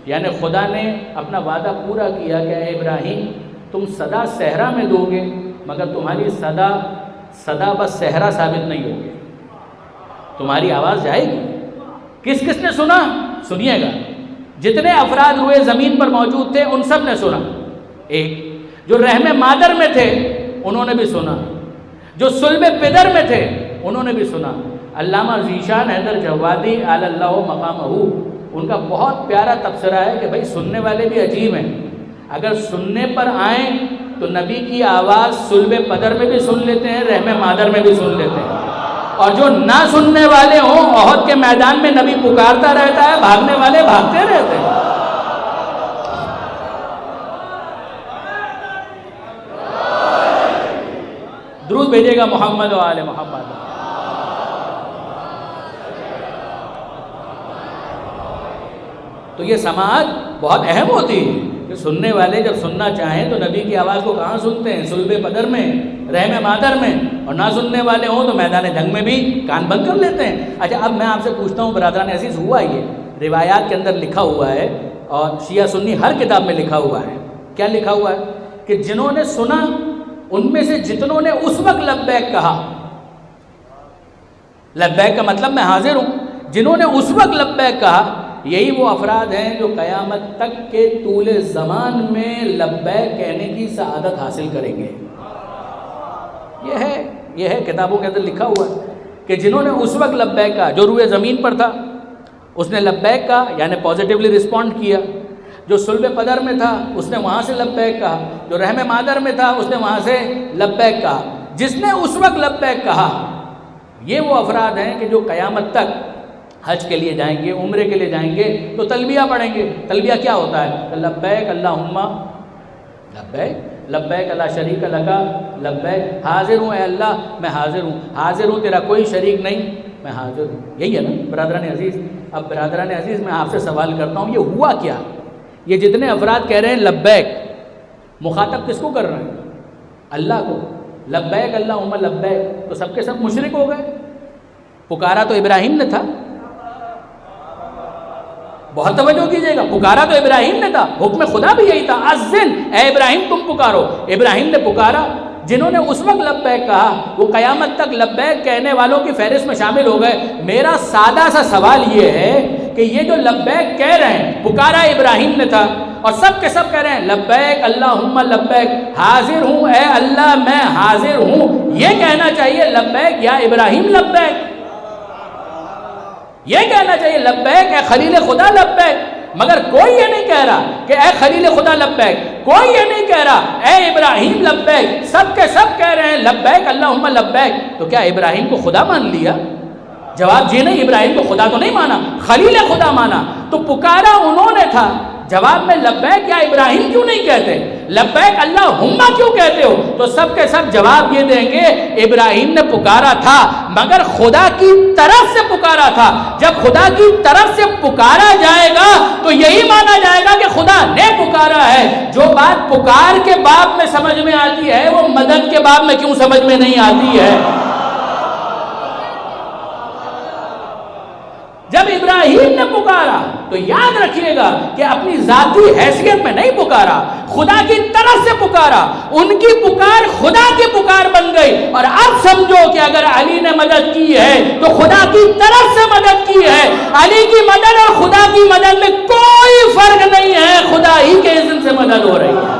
Speaker 1: یعنی خدا نے اپنا وعدہ پورا کیا کہ اے ابراہیم تم صدا صحرا میں دو گے، مگر تمہاری صدا بس صحرا ثابت نہیں ہوگی، تمہاری آواز جائے گی۔ کس کس نے سنا؟ سنیے گا، جتنے افراد روئے زمین پر موجود تھے ان سب نے سنا۔ ایک، جو رحم مادر میں تھے انہوں نے بھی سنا، جو صلب پدر میں تھے انہوں نے بھی سنا۔ علامہ ذیشان حیدر جوادی علی اللہ مقامہ، ان کا بہت پیارا تبصرہ ہے کہ بھائی سننے والے بھی عجیب ہیں، اگر سننے پر آئیں تو نبی کی آواز صلب پدر میں بھی سن لیتے ہیں، رحم مادر میں بھی سن لیتے ہیں، اور جو نہ سننے والے ہوں احد کے میدان میں نبی پکارتا رہتا ہے، بھاگنے والے بھاگتے رہتے ہیں۔ درود بھیجے گا محمد و آل محمد۔ تو یہ سماعت بہت اہم ہوتی ہے کہ سننے والے جب سننا چاہیں تو نبی کی آواز کو کہاں سنتے ہیں؟ صلب پدر میں، رحم مادر میں، اور نہ سننے والے ہوں تو میدان جنگ میں بھی کان بند کر لیتے ہیں۔ اچھا اب میں آپ سے پوچھتا ہوں برادران عزیز، ہوا یہ روایات کے اندر لکھا ہوا ہے اور شیعہ سنی ہر کتاب میں لکھا ہوا ہے، کیا لکھا ہوا ہے کہ جنہوں نے سنا ان میں سے جتنوں نے اس وقت لبیک کہا، لبیک کا مطلب میں حاضر ہوں، جنہوں نے اس وقت لبیک کہا یہی وہ افراد ہیں جو قیامت تک کے طول زمان میں لبیک کہنے کی سعادت حاصل کریں گے۔ یہ ہے کتابوں کے اندر لکھا ہوا ہے کہ جنہوں نے اس وقت لبیک کہا، جو روئے زمین پر تھا اس نے لبیک کہا یعنی پازیٹیولی رسپونڈ کیا، جو صلب پدر میں تھا اس نے وہاں سے لبیک کہا، جو رحم مادر میں تھا اس نے وہاں سے لبیک کہا۔ جس نے اس وقت لبیک کہا یہ وہ افراد ہیں کہ جو قیامت تک حج کے لیے جائیں گے، عمرے کے لیے جائیں گے تو تلبیہ پڑھیں گے۔ تلبیہ کیا ہوتا ہے؟ لبیک اللہم لبیک، لبیک لا شریک لک لبیک، حاضر ہوں اے اللہ، میں حاضر ہوں، حاضر ہوں تیرا کوئی شریک نہیں، میں حاضر ہوں۔ یہی ہے نا برادران عزیز؟ اب برادران عزیز میں آپ سے سوال کرتا ہوں، یہ ہوا کیا؟ یہ جتنے افراد کہہ رہے ہیں لبیک، مخاطب کس کو کر رہے ہیں؟ اللہ کو۔ لبیک اللہم لبیک، تو سب کے سب مشرک ہو گئے؟ پکارا تو ابراہیم نے تھا، بہت توجہ کیجئے گا، پکارا تو ابراہیم نے تھا، حکم خدا بھی یہی تھا، اذن اے ابراہیم تم پکارو۔ ابراہیم نے پکارا، جنہوں نے اس وقت لبیک کہا وہ قیامت تک لبیک کہنے والوں کی فہرست میں شامل ہو گئے۔ میرا سادہ سا سوال یہ ہے کہ یہ جو لبیک کہہ رہے ہیں، پکارا ابراہیم نے تھا اور سب کے سب کہہ رہے ہیں لبیک اللہم لبیک، حاضر ہوں اے اللہ میں حاضر ہوں، یہ کہنا چاہیے لبیک یا ابراہیم لبیک، یہ کہنا چاہیے لبیک اے خلیل خدا لبیک، مگر کوئی یہ نہیں کہہ رہا کہ اے خلیل خدا لبیک، کوئی یہ نہیں کہہ رہا اے ابراہیم لبیک، سب کے سب کہہ رہے ہیں لبیک اللہم لبیک۔ تو کیا ابراہیم کو خدا مان لیا؟ جواب جی نہیں، ابراہیم کو خدا تو نہیں مانا، خلیل خدا مانا۔ تو پکارا انہوں نے تھا، جواب میں لبیک یا ابراہیم کیوں نہیں کہتے؟ لبیک اللہم کیوں کہتے ہو؟ تو سب کے سب جواب یہ دیں گے ابراہیم نے پکارا تھا مگر خدا کی طرف سے پکارا تھا۔ جب خدا کی طرف سے پکارا جائے گا تو یہی مانا جائے گا کہ خدا نے پکارا ہے۔ جو بات پکار کے باب میں سمجھ میں آتی ہے وہ مدد کے باب میں کیوں سمجھ میں نہیں آتی ہے؟ جب ابراہیم نے پکارا تو یاد رکھیے گا کہ اپنی ذاتی حیثیت میں نہیں پکارا، خدا کی طرف سے پکارا، ان کی پکار خدا کی پکار بن گئی۔ اور اب سمجھو کہ اگر علی نے مدد کی ہے تو خدا کی طرف سے مدد کی ہے۔ علی کی مدد اور خدا کی مدد میں کوئی فرق نہیں ہے، خدا ہی کے اذن سے مدد ہو رہی ہے۔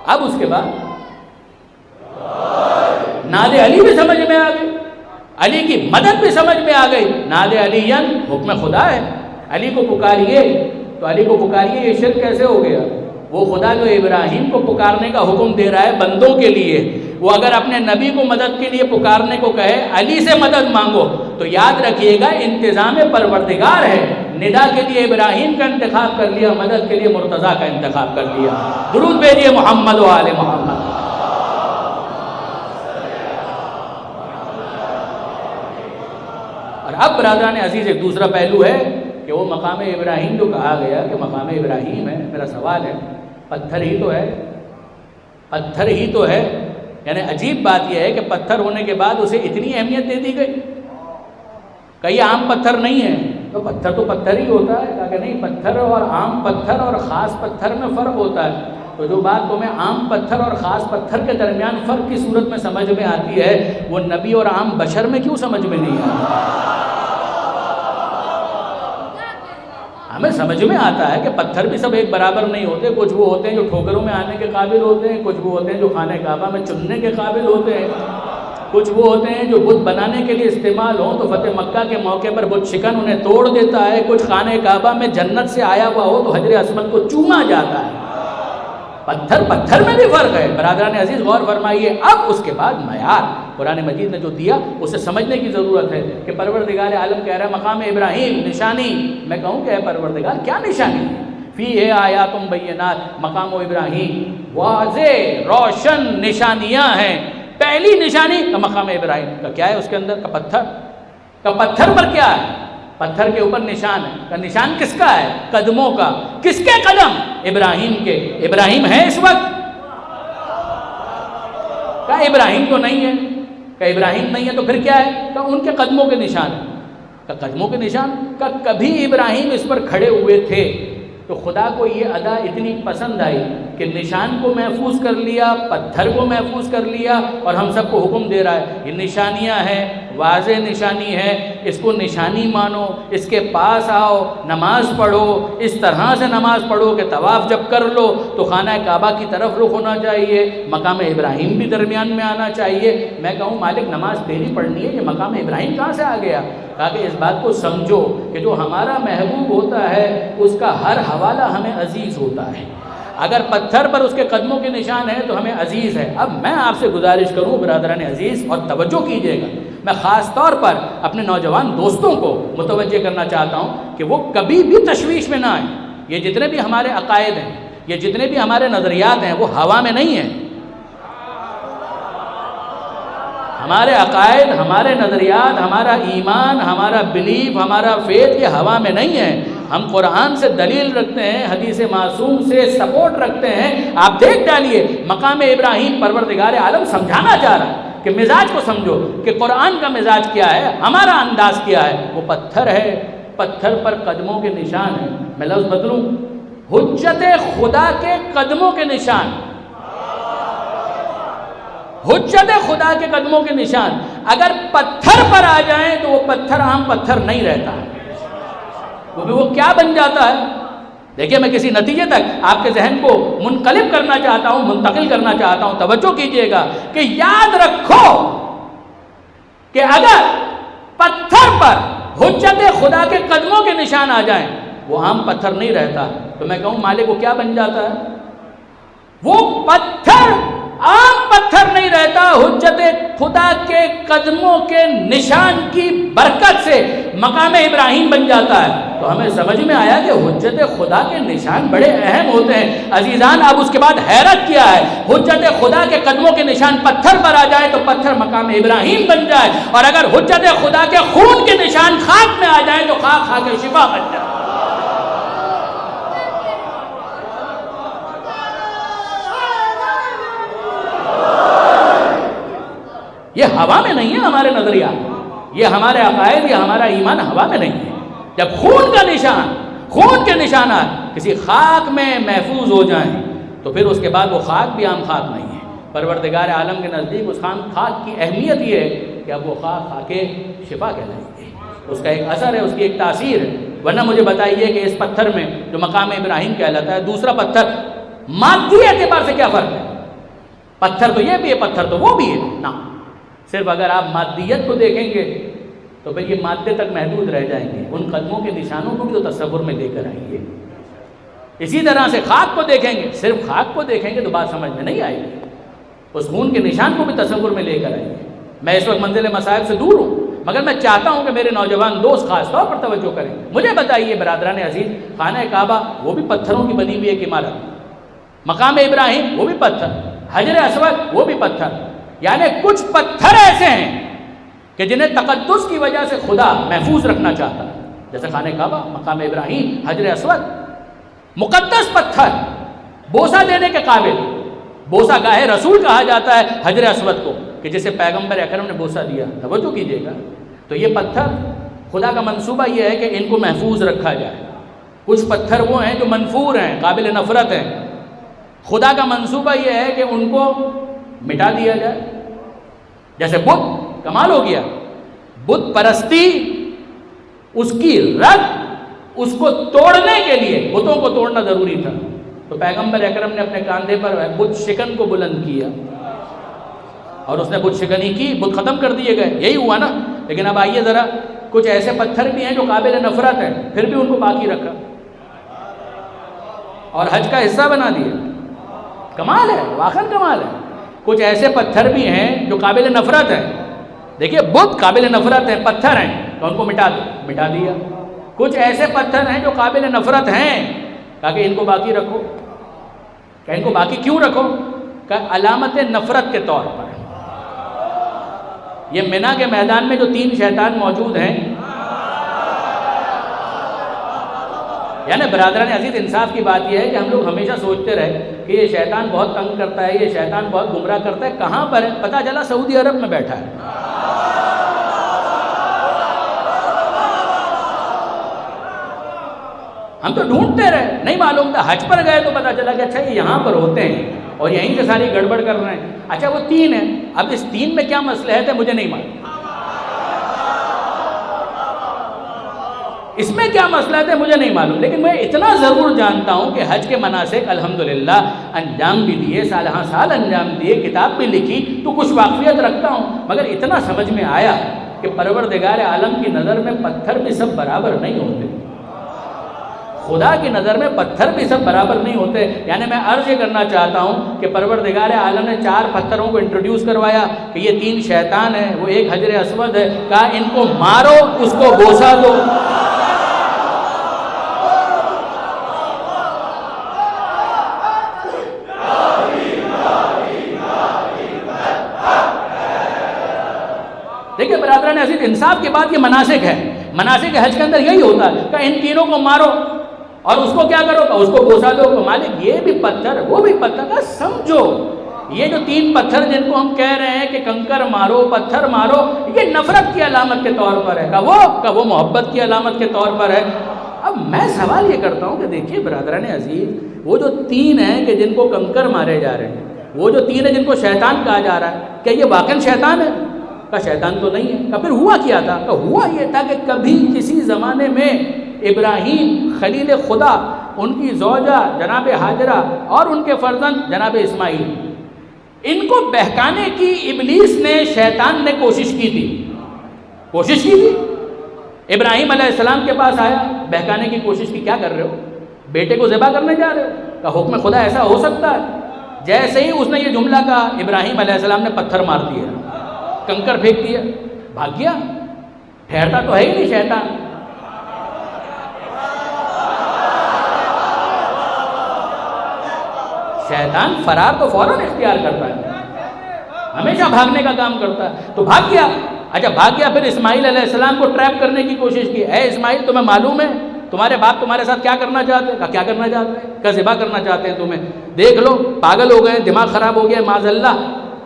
Speaker 1: اب اس کے بعد ناد علی بھی سمجھ میں آ گئی، علی کی مدد بھی سمجھ میں آ گئی۔ ناد علی حکم خدا ہے، علی کو پکاریے، تو علی کو پکاریے، یہ شرک کیسے ہو گیا؟ وہ خدا جو ابراہیم کو پکارنے کا حکم دے رہا ہے بندوں کے لیے، وہ اگر اپنے نبی کو مدد کے لیے پکارنے کو کہے علی سے مدد مانگو تو یاد رکھیے گا انتظام پروردگار ہے۔ ندا کے لیے ابراہیم کا انتخاب کر لیا، مدد کے لیے مرتضیٰ کا انتخاب کر لیا۔ درود بھیجیے محمد و آل محمد۔ اور اب برادران عزیز ایک دوسرا پہلو ہے کہ وہ مقام ابراہیم جو کہا گیا کہ مقام ابراہیم ہے، میرا سوال ہے پتھر ہی تو ہے، پتھر ہی تو ہے، یعنی عجیب بات یہ ہے کہ پتھر ہونے کے بعد اسے اتنی اہمیت دے دی گئی۔ کئی عام پتھر نہیں ہے تو پتھر تو پتھر ہی ہوتا ہے، کہا کہ نہیں، پتھر اور عام پتھر اور خاص پتھر میں فرق ہوتا ہے۔ تو جو بات تمہیں عام پتھر اور خاص پتھر کے درمیان فرق کی صورت میں سمجھ میں آتی ہے وہ نبی اور عام بشر میں کیوں سمجھ میں نہیں آتی؟ ہمیں سمجھ میں آتا ہے کہ پتھر بھی سب ایک برابر نہیں ہوتے، کچھ وہ ہوتے ہیں جو ٹھوکروں میں آنے کے قابل ہوتے ہیں، کچھ وہ ہوتے ہیں جو خانہ کعبہ میں چننے کے قابل ہوتے ہیں، کچھ وہ ہوتے ہیں جو بت بنانے کے لیے استعمال ہوں تو فتح مکہ کے موقع پر بت شکن انہیں توڑ دیتا ہے، کچھ خانہ کعبہ میں جنت سے آیا ہوا ہو تو حجر اسود کو چوما جاتا ہے۔ پتھر پتھر میں بھی فرق ہے۔ برادران عزیز غور فرمائیے، اب اس کے بعد معیار قرآن مجید نے جو دیا اسے سمجھنے کی ضرورت ہے کہ پروردگار عالم کہہ رہا ہے مقام ابراہیم نشانی، میں کہوں کہ اے پروردگار کیا نشانی ہے؟ فی ہے آیات بینات، مقام ابراہیم واضح روشن نشانیاں ہیں۔ پہلی نشانی کا مقام ابراہیم کا کیا ہے؟ اس کے اندر کا پتھر پر کیا ہے؟ پتھر کے اوپر نشان ہے۔ کا نشان کس کا ہے؟ قدموں کا۔ کس کے قدم؟ ابراہیم کے۔ ابراہیم ہے اس وقت؟ کا ابراہیم تو نہیں ہے، کہ ابراہیم نہیں ہے تو پھر کیا ہے؟ کہ ان کے قدموں کے نشان ہے۔ کہ قدموں کے نشان کا کبھی ابراہیم اس پر کھڑے ہوئے تھے تو خدا کو یہ ادا اتنی پسند آئی کہ نشان کو محفوظ کر لیا، پتھر کو محفوظ کر لیا، اور ہم سب کو حکم دے رہا ہے یہ نشانیاں ہیں، واضح نشانی ہے، اس کو نشانی مانو، اس کے پاس آؤ، نماز پڑھو، اس طرح سے نماز پڑھو کہ طواف جب کر لو تو خانہ کعبہ کی طرف رخ ہونا چاہیے، مقام ابراہیم بھی درمیان میں آنا چاہیے۔ میں کہوں مالک نماز تیری پڑھنی ہے، یہ مقام ابراہیم کہاں سے آ گیا؟ کہا کہ اس بات کو سمجھو کہ جو ہمارا محبوب ہوتا ہے اس کا ہر حوالہ ہمیں عزیز ہوتا ہے، اگر پتھر پر اس کے قدموں کے نشان ہیں تو ہمیں عزیز ہے۔ اب میں آپ سے گزارش کروں برادران عزیز، اور توجہ کیجیے گا، میں خاص طور پر اپنے نوجوان دوستوں کو متوجہ کرنا چاہتا ہوں کہ وہ کبھی بھی تشویش میں نہ آئیں۔ یہ جتنے بھی ہمارے عقائد ہیں، یہ جتنے بھی ہمارے نظریات ہیں، وہ ہوا میں نہیں ہیں۔ ہمارے عقائد، ہمارے نظریات، ہمارا ایمان، ہمارا بلیف، ہمارا فیتھ یہ ہوا میں نہیں ہے۔ ہم قرآن سے دلیل رکھتے ہیں، حدیث معصوم سے سپورٹ رکھتے ہیں۔ آپ دیکھ ڈالیے مقام ابراہیم پروردگار عالم سمجھانا چاہ رہا ہے کہ مزاج کو سمجھو کہ قرآن کا مزاج کیا ہے، ہمارا انداز کیا ہے۔ وہ پتھر ہے، پتھر پر قدموں کے نشان ہیں۔ میں لفظ بدلوں، حجت خدا کے قدموں کے نشان، حجت خدا کے قدموں کے نشان اگر پتھر پر آ جائیں تو وہ پتھر عام پتھر نہیں رہتا، وہ کیا بن جاتا ہے؟ دیکھیے میں کسی نتیجے تک آپ کے ذہن کو منقلب کرنا چاہتا ہوں، منتقل کرنا چاہتا ہوں، توجہ کیجئے گا کہ یاد رکھو کہ اگر پتھر پر حجت خدا کے قدموں کے نشان آ جائیں وہ عام پتھر نہیں رہتا، تو میں کہوں مالک وہ کیا بن جاتا ہے؟ وہ پتھر عام پتھر نہیں رہتا، حجت خدا کے قدموں کے نشان کی برکت سے مقام ابراہیم بن جاتا ہے۔ تو ہمیں سمجھ میں آیا کہ حجت خدا کے نشان بڑے اہم ہوتے ہیں۔ عزیزان اب اس کے بعد حیرت کیا ہے، حجت خدا کے قدموں کے نشان پتھر پر آ جائے تو پتھر مقام ابراہیم بن جائے، اور اگر حجت خدا کے خون کے نشان خاک میں آ جائیں تو خاک کھا کے شفا بن جائے۔ یہ ہوا میں نہیں ہے ہمارے نظریات، یہ ہمارے عقائد، یہ ہمارا ایمان ہوا میں نہیں ہے۔ جب خون کا نشان، خون کے نشانات کسی خاک میں محفوظ ہو جائیں تو پھر اس کے بعد وہ خاک بھی عام خاک نہیں ہے۔ پروردگار عالم کے نزدیک اس خاک کی اہمیت یہ ہے کہ اب وہ خاک کھا کے شفا کہلائے گی، اس کا ایک اثر ہے، اس کی ایک تاثیر ہے۔ ورنہ مجھے بتائیے کہ اس پتھر میں جو مقام ابراہیم کہلاتا ہے، دوسرا پتھر مادی اعتبار سے کیا فرق ہے؟ پتھر تو یہ بھی ہے، پتھر تو وہ بھی ہے نا۔ صرف اگر آپ مادیت کو دیکھیں گے تو پھر یہ مادے تک محدود رہ جائیں گے، ان قدموں کے نشانوں کو بھی تو تصور میں لے کر آئیے۔ اسی طرح سے خاک کو دیکھیں گے، صرف خاک کو دیکھیں گے تو بات سمجھ میں نہیں آئے گی، اس خون کے نشان کو بھی تصور میں لے کر آئیے۔ میں اس وقت منزل مصائب سے دور ہوں، مگر میں چاہتا ہوں کہ میرے نوجوان دوست خاص طور پر توجہ کریں۔ مجھے بتائیے برادران عزیز، خانہ کعبہ وہ بھی پتھروں کی بنی ہوئی ایک عمارت، مقام ابراہیم وہ بھی پتھر، حجر اسود وہ بھی پتھر، یعنی کچھ پتھر ایسے ہیں کہ جنہیں تقدس کی وجہ سے خدا محفوظ رکھنا چاہتا ہے، جیسے خانہ کعبہ، مقام ابراہیم، حجر اسود، مقدس پتھر، بوسہ دینے کے قابل، بوسہ گاہ رسول کہا جاتا ہے حجر اسود کو، کہ جسے پیغمبر اکرم نے بوسہ دیا۔ توجہ کیجیے گا، تو یہ پتھر خدا کا منصوبہ یہ ہے کہ ان کو محفوظ رکھا جائے۔ کچھ پتھر وہ ہیں جو منفور ہیں، قابل نفرت ہیں، خدا کا منصوبہ یہ ہے کہ ان کو مٹا دیا جائے۔ جیسے بت، کمال ہو گیا، بت پرستی، اس کی رد، اس کو توڑنے کے لیے بتوں کو توڑنا ضروری تھا، تو پیغمبر اکرم نے اپنے کاندھے پر بت شکن کو بلند کیا اور اس نے بت شکنی کی، بت ختم کر دیے گئے، یہی ہوا نا۔ لیکن اب آئیے ذرا، کچھ ایسے پتھر بھی ہیں جو قابل نفرت ہیں، پھر بھی ان کو باقی رکھا اور حج کا حصہ بنا دیا۔ کمال ہے، واقعاً کمال ہے۔ کچھ ایسے پتھر بھی ہیں جو قابل نفرت ہیں، دیکھیے بت قابل نفرت ہیں، پتھر ہیں، تو ان کو مٹا دیا۔ کچھ ایسے پتھر ہیں جو قابل نفرت ہیں، کہا کہ ان کو باقی رکھو۔ کہ ان کو باقی کیوں رکھو؟ کہ علامت نفرت کے طور پر۔ یہ منی کے میدان میں جو 3 شیطان موجود ہیں، یعنی برادران عزیز انصاف کی بات یہ ہے کہ ہم لوگ ہمیشہ سوچتے رہے کہ یہ شیطان بہت تنگ کرتا ہے، یہ شیطان بہت گمراہ کرتا ہے، کہاں پر ہے؟ پتہ چلا سعودی عرب میں بیٹھا ہے۔ ہم تو ڈھونڈتے رہے، نہیں معلوم تھا، حج پر گئے تو پتہ چلا کہ اچھا یہ یہاں پر ہوتے ہیں اور یہیں سے ساری گڑبڑ کر رہے ہیں۔ اچھا وہ 3 ہیں، اب اس 3 میں کیا مصلحت ہے مجھے نہیں معلوم، اس میں کیا مصلحت ہے مجھے نہیں معلوم، لیکن میں اتنا ضرور جانتا ہوں کہ حج کے مناسک الحمدللہ انجام بھی دیے، سال ہاں سال انجام دیے، کتاب بھی لکھی، تو کچھ واقفیت رکھتا ہوں، مگر اتنا سمجھ میں آیا کہ پروردگار عالم کی نظر میں پتھر بھی سب برابر نہیں ہوتے۔ خدا کی نظر میں پتھر بھی سب برابر نہیں ہوتے. یعنی میں عرض یہ کرنا چاہتا ہوں کہ پروردگار عالم نے 4 پتھروں کو انٹروڈیوس کروایا کہ یہ 3 شیطان ہیں, وہ ایک حجر اسود ہے, کہا ان کو مارو, اس کو بوسہ دو. دیکھیں برادران عزیز, انصاف کے بعد یہ مناسک ہے. مناسک حج کے اندر یہی ہوتا ہے کہ ان تینوں کو مارو اور اس کو کیا کرو, اس کو بوسہ دو. مالک یہ بھی پتھر وہ بھی پتھر, کا سمجھو یہ جو 3 پتھر جن کو ہم کہہ رہے ہیں کہ کنکر مارو, پتھر مارو, یہ نفرت کی علامت کے طور پر ہے, کہ وہ محبت کی علامت کے طور پر ہے. اب میں سوال یہ کرتا ہوں کہ دیکھیے برادران عزیز, وہ جو 3 ہیں کہ جن کو کنکر مارے جا رہے ہیں, وہ جو 3 ہیں جن کو شیطان کہا جا رہا ہے, کیا یہ واقعاً شیطان ہے؟ کا شیطان تو نہیں ہے. کہ پھر ہوا کیا تھا؟ کہ ہوا یہ تھا کہ کبھی کسی زمانے میں ابراہیم خلیل خدا, ان کی زوجہ جناب ہاجرہ اور ان کے فرزند جناب اسماعیل, ان کو بہکانے کی ابلیس نے, شیطان نے کوشش کی تھی. ابراہیم علیہ السلام کے پاس آیا, بہکانے کی کوشش کی, کیا کر رہے ہو, بیٹے کو ذبح کرنے جا رہے ہو؟ کہ حکم خدا ایسا ہو سکتا ہے؟ جیسے ہی اس نے یہ جملہ کہا, ابراہیم علیہ السلام نے پتھر مار دیا, کنکر پھینک دیا, بھاگ گیا. ٹھہرتا تو ہے ہی نہیں شیطان. شیطان فرار تو فوراً اختیار کرتا ہے, ہمیشہ بھاگنے کا کام کرتا ہے. تو بھاگ گیا. اچھا بھاگ گیا, پھر اسماعیل علیہ السلام کو ٹریپ کرنے کی کوشش کی. اے اسماعیل, تمہیں معلوم ہے تمہارے باپ تمہارے ساتھ کیا کرنا چاہتے ہیں؟ کیا کرنا چاہتے ہیں؟ کہ ذبح کرنا چاہتے ہیں تمہیں. دیکھ لو پاگل ہو گئے, دماغ خراب ہو گیا معاذ اللہ.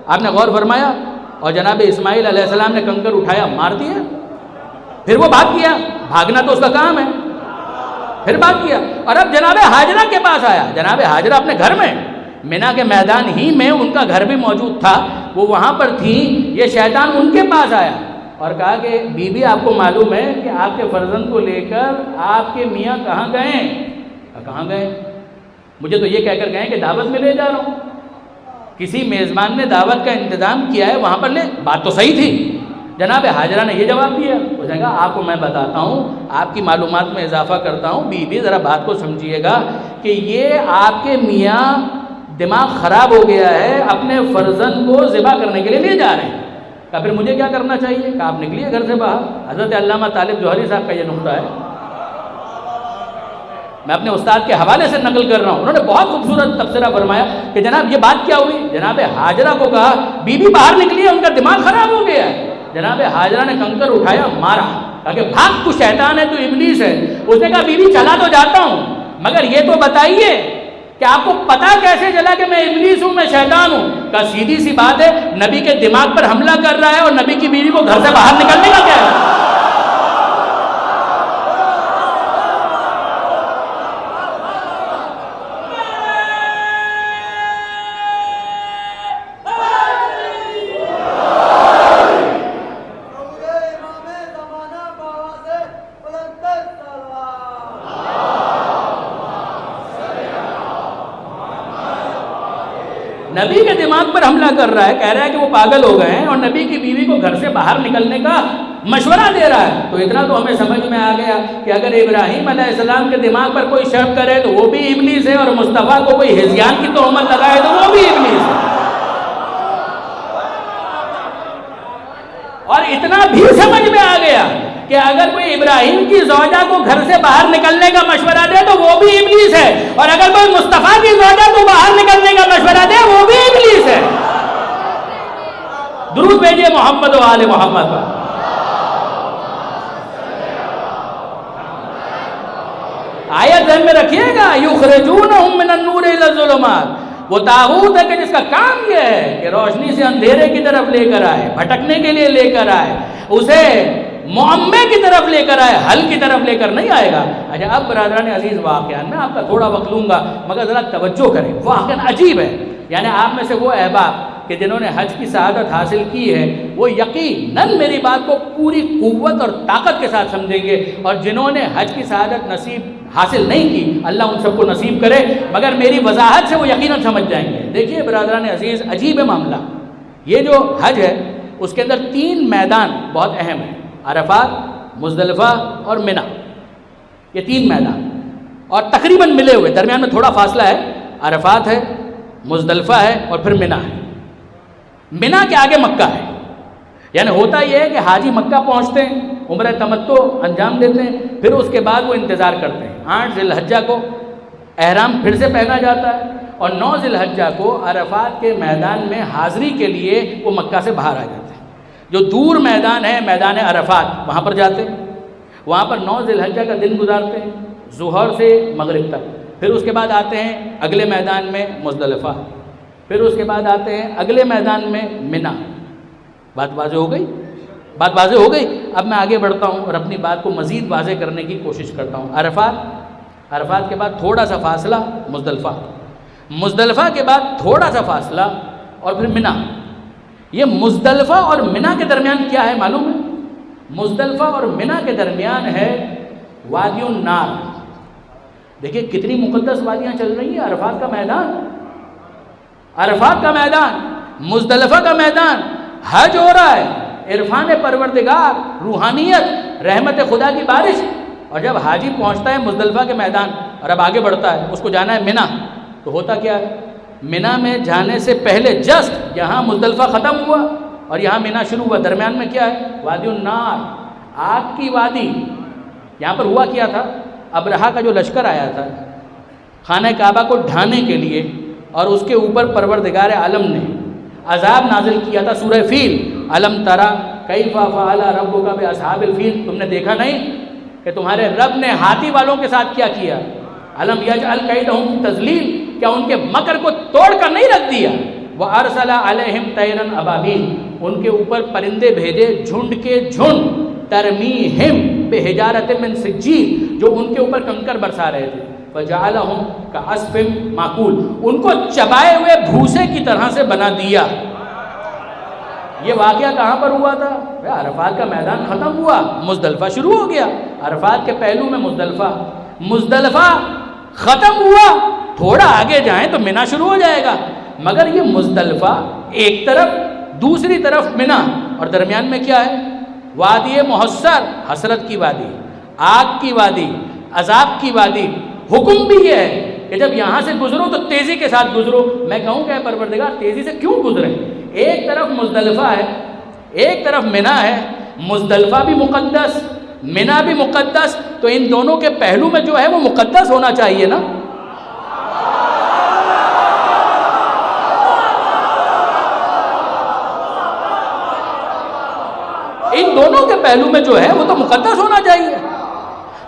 Speaker 1: آپ نے غور فرمایا؟ اور جناب اسماعیل علیہ السلام نے کنکر اٹھایا, مار دیا. پھر وہ بھاگ گیا, بھاگنا تو اس کا کام ہے. پھر بھاگ گیا اور اب جناب ہاجرہ کے پاس آیا. جناب ہاجرہ اپنے گھر میں, مینا کے میدان ہی میں ان کا گھر بھی موجود تھا, وہ وہاں پر تھی. یہ شیطان ان کے پاس آیا اور کہا کہ بی بی آپ کو معلوم ہے کہ آپ کے فرزند کو لے کر آپ کے میاں کہاں گئے؟ کہاں گئے؟ مجھے تو یہ کہہ کر گئے کہ دعوت میں لے جا رہا ہوں. کسی میزبان نے دعوت کا انتظام کیا ہے, وہاں پر لے. بات تو صحیح تھی. جناب ہاجرہ نے یہ جواب دیا. اس نے کہا آپ کو میں بتاتا ہوں, آپ کی معلومات میں اضافہ کرتا ہوں. بی بی ذرا بات کو سمجھیے گا کہ یہ آپ کے میاں دماغ خراب ہو گیا ہے, اپنے فرزند کو ذبح کرنے کے لیے لے جا رہے ہیں. کہا پھر مجھے کیا کرنا چاہیے؟ کہ آپ نکلیے گھر سے باہر. حضرت علامہ طالب جوہری صاحب کا یہ نقطہ ہے, میں اپنے استاد کے حوالے سے نقل کر رہا ہوں. انہوں نے بہت خوبصورت تبصرہ فرمایا کہ جناب یہ بات کیا ہوئی. جناب ہاجرہ کو کہا بی بی باہر نکلی ہے, ان کا دماغ خراب ہو گیا ہے. جناب ہاجرہ نے کنکر اٹھایا, مارا. کہا کہ بھاگ, تو شیطان ہے, تو ابلیس ہے. اس نے کہا بی بی چلا تو جاتا ہوں, مگر یہ تو بتائیے کہ آپ کو پتا کیسے چلا کہ میں ابلیس ہوں, میں شیطان ہوں؟ کہا سیدھی سی بات ہے, نبی کے دماغ پر حملہ کر رہا ہے اور نبی کی بیوی کو گھر سے باہر نکلنے کا کیا ہے؟ نبی کے دماغ پر حملہ کر رہا ہے, کہہ رہا ہے کہ وہ پاگل ہو گئے ہیں اور نبی کی بیوی کو گھر سے باہر نکلنے کا مشورہ دے رہا ہے. تو اتنا تو ہمیں سمجھ میں آ گیا کہ اگر ابراہیم علیہ السلام کے دماغ پر کوئی شک کرے تو وہ بھی ابلیس ہے, اور مصطفیٰ کو کوئی ہذیان کی تہمت لگائے تو وہ بھی ابلیس ہے. اور اتنا بھی سمجھ میں آ گیا کہ اگر کوئی ابراہیم کی زوجہ کو گھر سے باہر نکلنے کا مشورہ دے تو وہ بھی ابلیس ہے, اور اگر کوئی مصطفیٰ کی زوجہ کو باہر نکلنے کا مشورہ دے وہ بھی ابلیس ہے. درود بھیجیے محمد و آل محمد پر. آیت ذہن میں رکھیے گا, یخرجونہم من النور الی الظلمات. وہ طاغوت ہے کہ جس کا کام یہ ہے کہ روشنی سے اندھیرے کی طرف لے کر آئے, بھٹکنے کے لیے لے کر آئے, اسے معمے کی طرف لے کر آئے, حل کی طرف لے کر نہیں آئے گا. اچھا اب برادران عزیز واقعہ میں آپ کا تھوڑا وقت لوں گا, مگر ذرا توجہ کریں, واقعا عجیب ہے. یعنی آپ میں سے وہ احباب کہ جنہوں نے حج کی سعادت حاصل کی ہے وہ یقیناً میری بات کو پوری قوت اور طاقت کے ساتھ سمجھیں گے, اور جنہوں نے حج کی سعادت نصیب حاصل نہیں کی اللہ ان سب کو نصیب کرے, مگر میری وضاحت سے وہ یقیناً سمجھ جائیں گے. دیکھیے برادران عزیز, عجیب ہے معاملہ. یہ جو حج ہے اس کے اندر 3 میدان بہت اہم ہیں, عرفات, مزدلفہ اور منا. یہ 3 میدان. اور تقریباً ملے ہوئے، درمیان میں تھوڑا فاصلہ ہے، عرفات ہے، مزدلفہ ہے اور پھر منی ہے۔ منی کے آگے مکہ ہے، یعنی ہوتا یہ ہے کہ حاجی مکہ پہنچتے ہیں، عمرہ تمتع انجام دیتے ہیں، پھر اس کے بعد وہ انتظار کرتے ہیں۔ 8 ذی الحجہ کو احرام پھر سے پہنا جاتا ہے اور 9 ذی الحجہ کو عرفات کے میدان میں حاضری کے لیے وہ مکہ سے باہر آ جاتے ہیں۔ جو دور میدان ہے، میدان عرفات، وہاں پر جاتے ہیں، وہاں پر 9 ذی الحجہ کا دن گزارتے ہیں ظہر سے مغرب تک، پھر اس کے بعد آتے ہیں اگلے میدان میں مزدلفہ، پھر اس کے بعد آتے ہیں اگلے میدان میں منی۔ بات واضح ہو گئی؟ بات واضح ہو گئی؟ اب میں آگے بڑھتا ہوں اور اپنی بات کو مزید واضح کرنے کی کوشش کرتا ہوں۔ عرفات کے بعد تھوڑا سا فاصلہ مزدلفہ کے بعد تھوڑا سا فاصلہ اور پھر منی۔ یہ مزدلفہ اور منی کے درمیان کیا ہے معلوم ہے؟ مزدلفہ اور منی کے درمیان ہے وادی النار۔ دیکھیں کتنی مقدس وادیاں چل رہی ہیں۔ عرفات کا میدان، مزدلفہ کا میدان، حج ہو رہا ہے، عرفان پروردگار، روحانیت، رحمت خدا کی بارش، اور جب حاجی پہنچتا ہے مزدلفہ کے میدان اور اب آگے بڑھتا ہے، اس کو جانا ہے منی، تو ہوتا کیا ہے؟ منی میں جانے سے پہلے جسٹ یہاں مزدلفہ ختم ہوا اور یہاں منی شروع ہوا، درمیان میں کیا ہے؟ وادی النار، آگ کی وادی۔ یہاں پر ہوا کیا تھا؟ ابرہا کا جو لشکر آیا تھا خانہ کعبہ کو ڈھانے کے لیے، اور اس کے اوپر پروردگار عالم نے عذاب نازل کیا تھا۔ سورہ فیل، الم ترى کیف فعل ربک باصحاب الفیل، تم نے دیکھا نہیں کہ تمہارے رب نے ہاتھی والوں کے ساتھ کیا کیا؟ الم یجعل کیدہم فی تضلیل، کیا ان کے مکر کو توڑ کر نہیں رکھ دیا؟ وارسل علیہم طیرا ابابیل، ان کے اوپر پرندے بھیجے جھنڈ کے جھنڈ، ترمیہم بحجارۃ من سجیل، جو ان کے اوپر کنکر برسا رہے تھے، فجعلہم کعصف ماکول، ان کو چبائے ہوئے بھوسے کی طرح سے بنا دیا۔ یہ واقعہ کہاں پر ہوا تھا؟ عرفات کا میدان ختم ہوا، مزدلفہ شروع ہو گیا۔ عرفات کے پہلو میں مزدلفہ ختم ہوا، تھوڑا آگے جائیں تو منی شروع ہو جائے گا، مگر یہ مزدلفہ ایک طرف، دوسری طرف منی، اور درمیان میں کیا ہے؟ وادی محصر، حسرت کی وادی، آگ کی وادی، عذاب کی وادی۔ حکم بھی یہ ہے کہ جب یہاں سے گزرو تو تیزی کے ساتھ گزرو۔ میں کہوں کہ اے پروردگار تیزی سے کیوں گزرے؟ ایک طرف مزدلفہ ہے، ایک طرف منی ہے، مزدلفہ بھی مقدس، منی بھی مقدس، تو ان دونوں کے پہلو میں جو ہے وہ مقدس ہونا چاہیے نا۔ ان دونوں کے پہلو میں جو ہے وہ تو مقدس ہونا چاہیے۔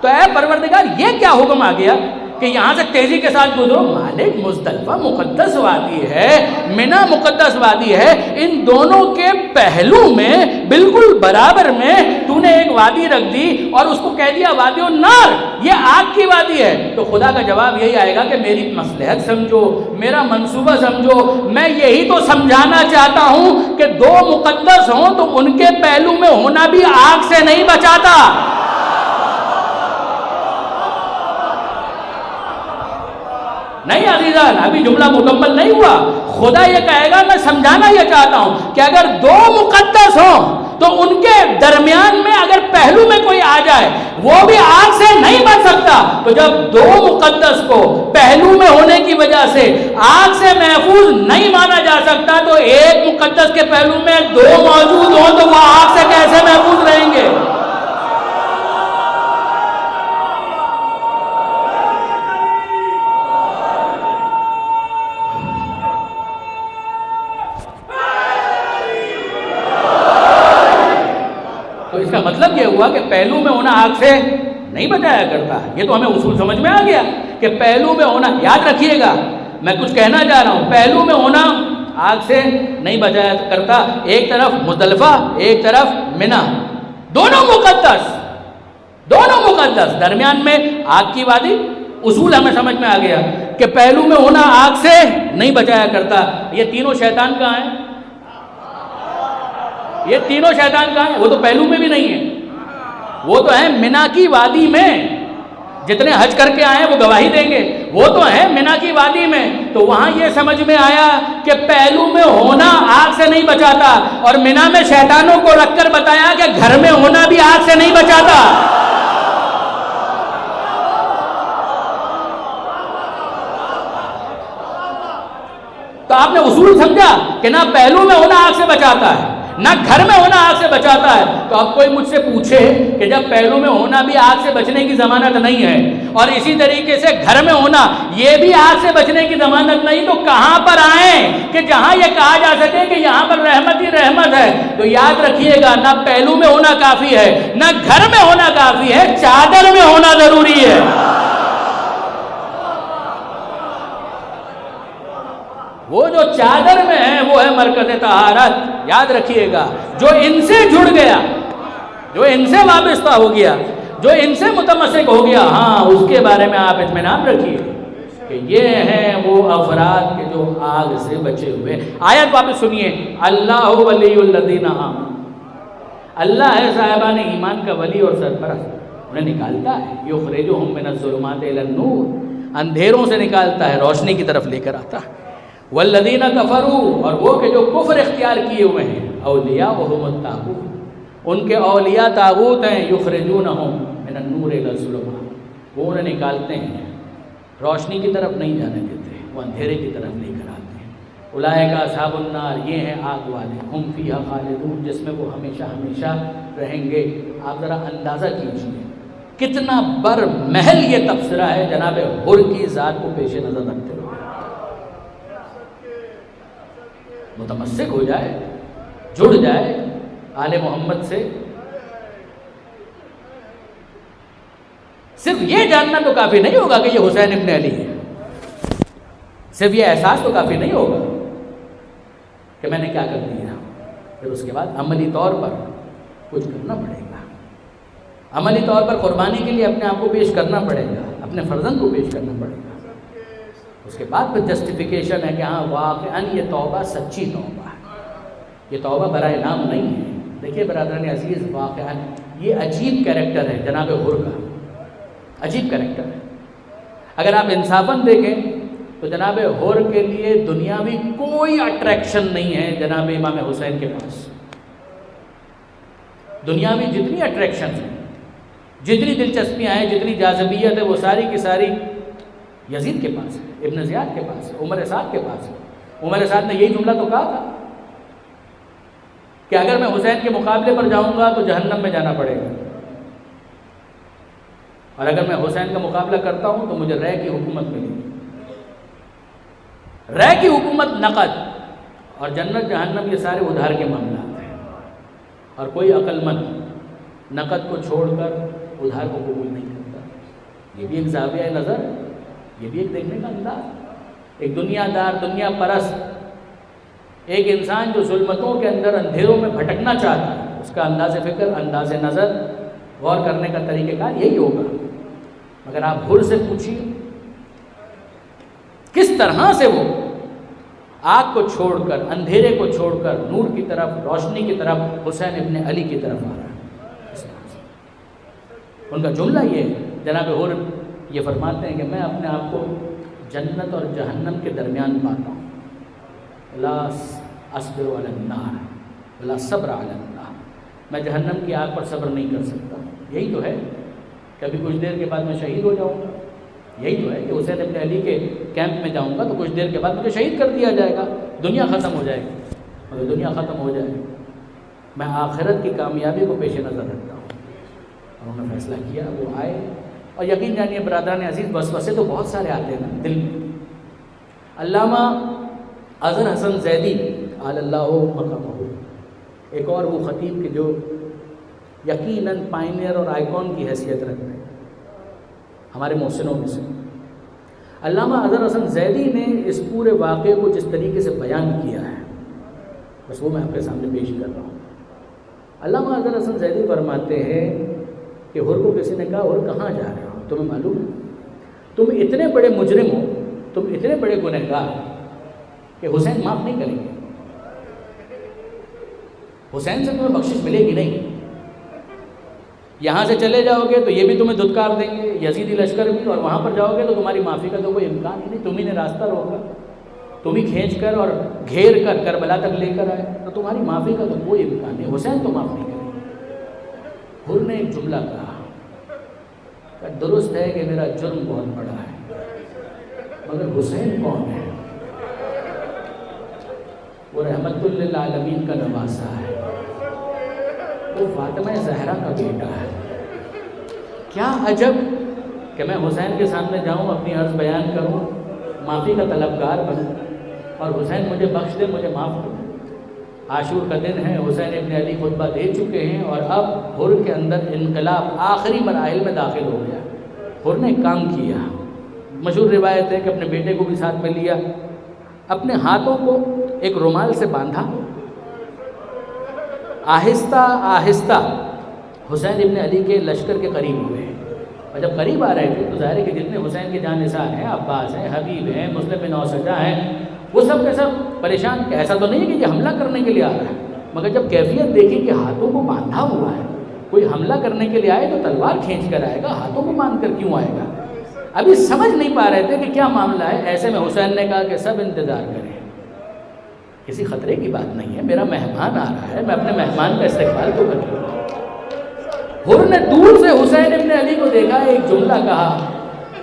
Speaker 1: تو اے پروردگار یہ کیا حکم آ گیا کہ یہاں سے تیزی کے ساتھ گزرو؟ مالک مزدلفہ مقدس وادی ہے، منی مقدس وادی ہے، ان دونوں کے پہلو میں بالکل برابر میں تو نے ایک وادی رکھ دی اور اس کو کہہ دیا وادی النار، یہ آگ کی وادی ہے۔ تو خدا کا جواب یہی آئے گا کہ میری مصلحت سمجھو، میرا منصوبہ سمجھو، میں یہی تو سمجھانا چاہتا ہوں کہ دو مقدس ہوں تو ان کے پہلو میں ہونا بھی آگ سے نہیں بچاتا۔ نہیں عزیزان، ابھی جملہ مکمل نہیں ہوا۔ خدا یہ کہے گا، میں سمجھانا یہ چاہتا ہوں کہ اگر دو مقدس ہوں تو ان کے درمیان میں اگر پہلو میں کوئی آ جائے وہ بھی آگ سے نہیں بچ سکتا۔ تو جب دو مقدس کو پہلو میں ہونے کی وجہ سے آگ سے محفوظ نہیں مانا جا سکتا تو ایک مقدس کے پہلو میں دو موجود ہوں تو وہ آگ سے کیسے محفوظ رہیں گے؟ اس کا مطلب یہ ہوا کہ پہلو میں ہونا آگ سے نہیں بچایا کرتا۔ یہ تو ہمیں اصول سمجھ میں آ گیا کہ پہلو میں ہونا، یاد رکھیے گا میں کچھ کہنا چاہ رہا ہوں، پہلو میں ہونا آگ سے نہیں بچایا کرتا۔ ایک طرف مزدلفہ، ایک طرف منی، دونوں مقدس، درمیان میں آگ کی وادی۔ اصول ہمیں سمجھ میں آ گیا کہ پہلو میں ہونا آگ سے نہیں بچایا کرتا۔ یہ تینوں شیطان کہاں ہیں؟ یہ تینوں شیطان کہاں ہیں؟ وہ تو پہلو میں بھی نہیں ہیں، وہ تو ہیں منی کی وادی میں۔ جتنے حج کر کے آئے ہیں وہ گواہی دیں گے، وہ تو ہیں منی کی وادی میں۔ تو وہاں یہ سمجھ میں آیا کہ پہلو میں ہونا آگ سے نہیں بچاتا، اور منی میں شیطانوں کو رکھ کر بتایا کہ گھر میں ہونا بھی آگ سے نہیں بچاتا۔ تو آپ نے اصول سمجھا کہ نہ پہلو میں ہونا آگ سے بچاتا ہے نہ گھر میں ہونا آگ سے بچاتا ہے. تو اب کوئی مجھ سے پوچھے کہ جب پہلو میں ہونا بھی آگ سے بچنے کی ضمانت نہیں ہے اور اسی طریقے سے گھر میں ہونا یہ بھی آگ سے بچنے کی ضمانت نہیں، تو کہاں پر آئیں کہ جہاں یہ کہا جا سکے کہ یہاں پر رحمت ہی رحمت ہے؟ تو یاد رکھیے گا، نہ پہلو میں ہونا کافی ہے نہ گھر میں ہونا کافی ہے، چادر میں ہونا ضروری ہے. وہ جو چادر میں ہے وہ ہے مرکز طہارت. یاد رکھیے گا، جو ان سے جڑ گیا، جو ان سے وابستہ ہو گیا، جو ان سے متمسک ہو گیا، ہاں اس کے بارے میں آپ اطمینان رکھیے کہ یہ ہیں وہ افراد کے جو آگ سے بچے ہوئے. آیت واپس سنیے، اللہ ولی الذین آمنوا، اللہ ہے صاحبان ایمان کا ولی اور سرپرست، انہیں نکالتا ہے. یخرجہم من الظلمات الی النور، اندھیروں سے نکالتا ہے، روشنی کی طرف لے کر آتا ہے. والذین کفروا، اور وہ کہ جو کفر اختیار کیے ہوئے ہیں، اولیاءہم الطاغوت، ان کے اولیاء طاغوت ہیں. یخرجونہم من النور الی الظلمات، وہ انہیں نکالتے ہیں، روشنی کی طرف نہیں جانے دیتے، وہ اندھیرے کی طرف لے کر آتے ہیں. اولئک اصحاب النار، یہ ہیں آگ والے، ہم فیہا خالدون، جس میں وہ ہمیشہ ہمیشہ رہیں گے. آپ ذرا اندازہ کیجیے کتنا بر محل یہ تبصرہ ہے جناب حر کی ذات کو پیش نظر رکھتے ہوئے. متمسک ہو جائے، جڑ جائے آل محمد سے. صرف یہ جاننا تو کافی نہیں ہوگا کہ یہ حسین ابن علی ہے، صرف یہ احساس تو کافی نہیں ہوگا کہ میں نے کیا کر دیا. پھر اس کے بعد عملی طور پر کچھ کرنا پڑے گا، عملی طور پر قربانی کے لیے اپنے آپ کو پیش کرنا پڑے گا، اپنے فرزند کو پیش کرنا پڑے گا. اس کے بعد پھر جسٹیفیکیشن ہے کہ ہاں واقعاً یہ توبہ سچی توبہ ہے، یہ توبہ برائے نام نہیں ہے. دیکھیے برادران عزیز، واقعاً یہ عجیب کیریکٹر ہے جناب حر کا، عجیب کیریکٹر ہے. اگر آپ انصافاً دیکھیں تو جناب حر کے لیے دنیاوی کوئی اٹریکشن نہیں ہے جناب امام حسین کے پاس. دنیاوی جتنی اٹریکشن ہیں، جتنی دلچسپیاں ہیں، جتنی جاذبیت ہے، وہ ساری کی ساری یزید کے پاس ہے، ابن زیاد کے پاس ہے، عمر سعد کے پاس ہے. عمر سعد نے یہی جملہ تو کہا تھا کہ اگر میں حسین کے مقابلے پر جاؤں گا تو جہنم میں جانا پڑے گا، اور اگر میں حسین کا مقابلہ کرتا ہوں تو مجھے رے کی حکومت ملے گی. رے کی حکومت نقد اور جنت جہنم یہ سارے ادھار کے معاملات ہیں، اور کوئی عقل مند نقد کو چھوڑ کر ادھار کو قبول نہیں کرتا. یہ بھی ایک زاویہ نظر، یہ بھی ایک دیکھنے کا انداز. ایک دنیا دار، دنیا پرست، ایک انسان جو ظلمتوں کے اندر اندھیروں میں بھٹکنا چاہتا ہے، اس کا انداز فکر، انداز نظر، غور کرنے کا طریقہ کار یہی ہوگا. مگر آپ حر سے پوچھیے کس طرح سے وہ آگ کو چھوڑ کر، اندھیرے کو چھوڑ کر نور کی طرف، روشنی کی طرف، حسین ابن علی کی طرف آ رہا ہے. ان کا جملہ یہ ہے، جناب حر یہ فرماتے ہیں کہ میں اپنے آپ کو جنت اور جہنم کے درمیان پاتا ہوں. لا اصبر علی النار ولا صبر علی النار، میں جہنم کی آگ پر صبر نہیں کر سکتا. یہی تو ہے کہ ابھی کچھ دیر کے بعد میں شہید ہو جاؤں گا. یہی تو ہے کہ حسین ابن علی کے کیمپ میں جاؤں گا تو کچھ دیر کے بعد مجھے شہید کر دیا جائے گا، دنیا ختم ہو جائے گی. اور دنیا ختم ہو جائے میں آخرت کی کامیابی کو پیش نظر رکھتا ہوں. انہوں نے فیصلہ کیا، وہ آئے. اور یقین جانیے برادران عزیز، وسوسے تو بہت سارے آتے ہیں نا دل میں. علامہ اظہر حسن زیدی آل اللہ مقامہ، ایک اور وہ خطیب کے جو یقیناً پائنیئر اور آئیکن کی حیثیت رکھتے ہیں ہمارے محسنوں میں سے. علامہ اظہر حسن زیدی نے اس پورے واقعے کو جس طریقے سے بیان کیا ہے، بس وہ میں آپ کے سامنے پیش کر رہا ہوں. علامہ اظہر حسن زیدی فرماتے ہیں کہ حر کو کسی نے کہا حر کہاں جا رہے ہو؟ تمہیں معلوم ہے تم اتنے بڑے مجرم ہو، تم اتنے بڑے گنہگار کہ حسین معاف نہیں کریں گے، حسین سے تمہیں بخشش ملے گی نہیں. یہاں سے چلے جاؤ گے تو یہ بھی تمہیں دھتکار دیں گے، یزیدی لشکر بھی، اور وہاں پر جاؤ گے تو تمہاری معافی کا تو کوئی امکان ہی نہیں. تم ہی نے راستہ روکا، تم ہی کھینچ کر اور گھیر کر کربلا تک لے کر آئے، تو تمہاری معافی کا تو کوئی امکان نہیں. حسین تو معاف نہیں کریں گے. حر نے ایک جملہ کہا کہ درست ہے کہ میرا جرم بہت بڑا ہے، مگر حسین کون ہے؟ وہ رحمت للعالمین کا نواسا ہے، وہ فاطمہ زہرا کا بیٹا ہے۔ کیا عجب کہ میں حسین کے سامنے جاؤں، اپنی عرض بیان کروں، معافی کا طلبگار بنوں اور حسین مجھے بخش دے، مجھے معاف کرو۔ عاشور کا دن ہے، حسین ابن علی خطبہ دے چکے ہیں اور اب حر کے اندر انقلاب آخری مراحل میں داخل ہو گیا۔ حر نے کام کیا، مشہور روایت ہے کہ اپنے بیٹے کو بھی ساتھ میں لیا، اپنے ہاتھوں کو ایک رومال سے باندھا، آہستہ آہستہ حسین ابن علی کے لشکر کے قریب ہوئے، اور جب قریب آ رہے تھے تو ظاہر ہے کہ جتنے حسین کے جانثار ہیں، عباس ہیں، حبیب ہیں، مسلم بن اوسجہ ہیں، وہ سب کے سب پریشان کہ ایسا تو نہیں ہے کہ یہ حملہ کرنے کے لیے آ رہا ہے، مگر جب کیفیت دیکھی کہ ہاتھوں کو باندھا ہوا ہے، کوئی حملہ کرنے کے لیے آئے تو تلوار کھینچ کر آئے گا، ہاتھوں کو باندھ کر کیوں آئے گا؟ ابھی سمجھ نہیں پا رہے تھے کہ کیا معاملہ ہے۔ ایسے میں حسین نے کہا کہ سب انتظار کریں، کسی خطرے کی بات نہیں ہے، میرا مہمان آ رہا ہے، میں اپنے مہمان کا استقبال تو کروں۔ حر نے دور سے حسین ابن علی کو دیکھا، ایک جملہ کہا،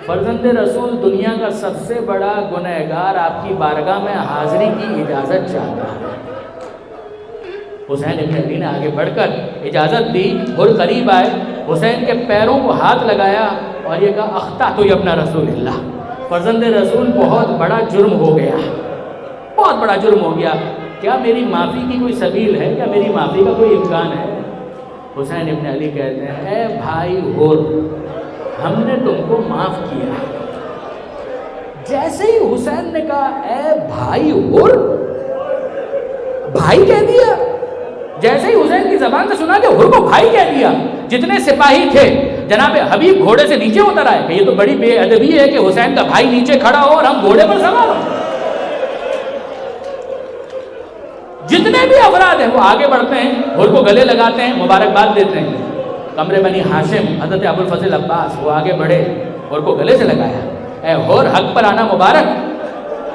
Speaker 1: فرزند رسول دنیا کا سب سے بڑا گنہگار آپ کی بارگاہ میں حاضری کی اجازت چاہتا ہے۔ حسین ابن علی نے آگے بڑھ کر اجازت دی، حر قریب آئے، حسین کے پیروں کو ہاتھ لگایا اور یہ کہا اخطأت یا ابن رسول اللہ، فرزند رسول بہت بڑا جرم ہو گیا، بہت بڑا جرم ہو گیا، کیا میری معافی کی کوئی سبیل ہے، کیا میری معافی کا کوئی امکان ہے؟ حسین ابن علی کہتے ہیں، اے بھائی حر، ہم نے تم کو معاف کیا۔ جیسے ہی حسین نے کہا اے بھائی حر، بھائی کہہ دیا، جیسے ہی حسین کی زبان سے سنا کہ حر کو بھائی کہہ دیا، جتنے سپاہی تھے جناب حبیب گھوڑے سے نیچے اتر آئے کہ یہ تو بڑی بے ادبی ہے کہ حسین کا بھائی نیچے کھڑا ہو اور ہم گھوڑے پر سوار ہوں۔ جتنے بھی افراد ہیں وہ آگے بڑھتے ہیں، حر کو گلے لگاتے ہیں، مبارکباد دیتے ہیں۔ قمر بنی ہاشم حضرت ابو الفضل عباس وہ آگے بڑھے، حر کو گلے سے لگایا، اے حر حق پر آنا مبارک،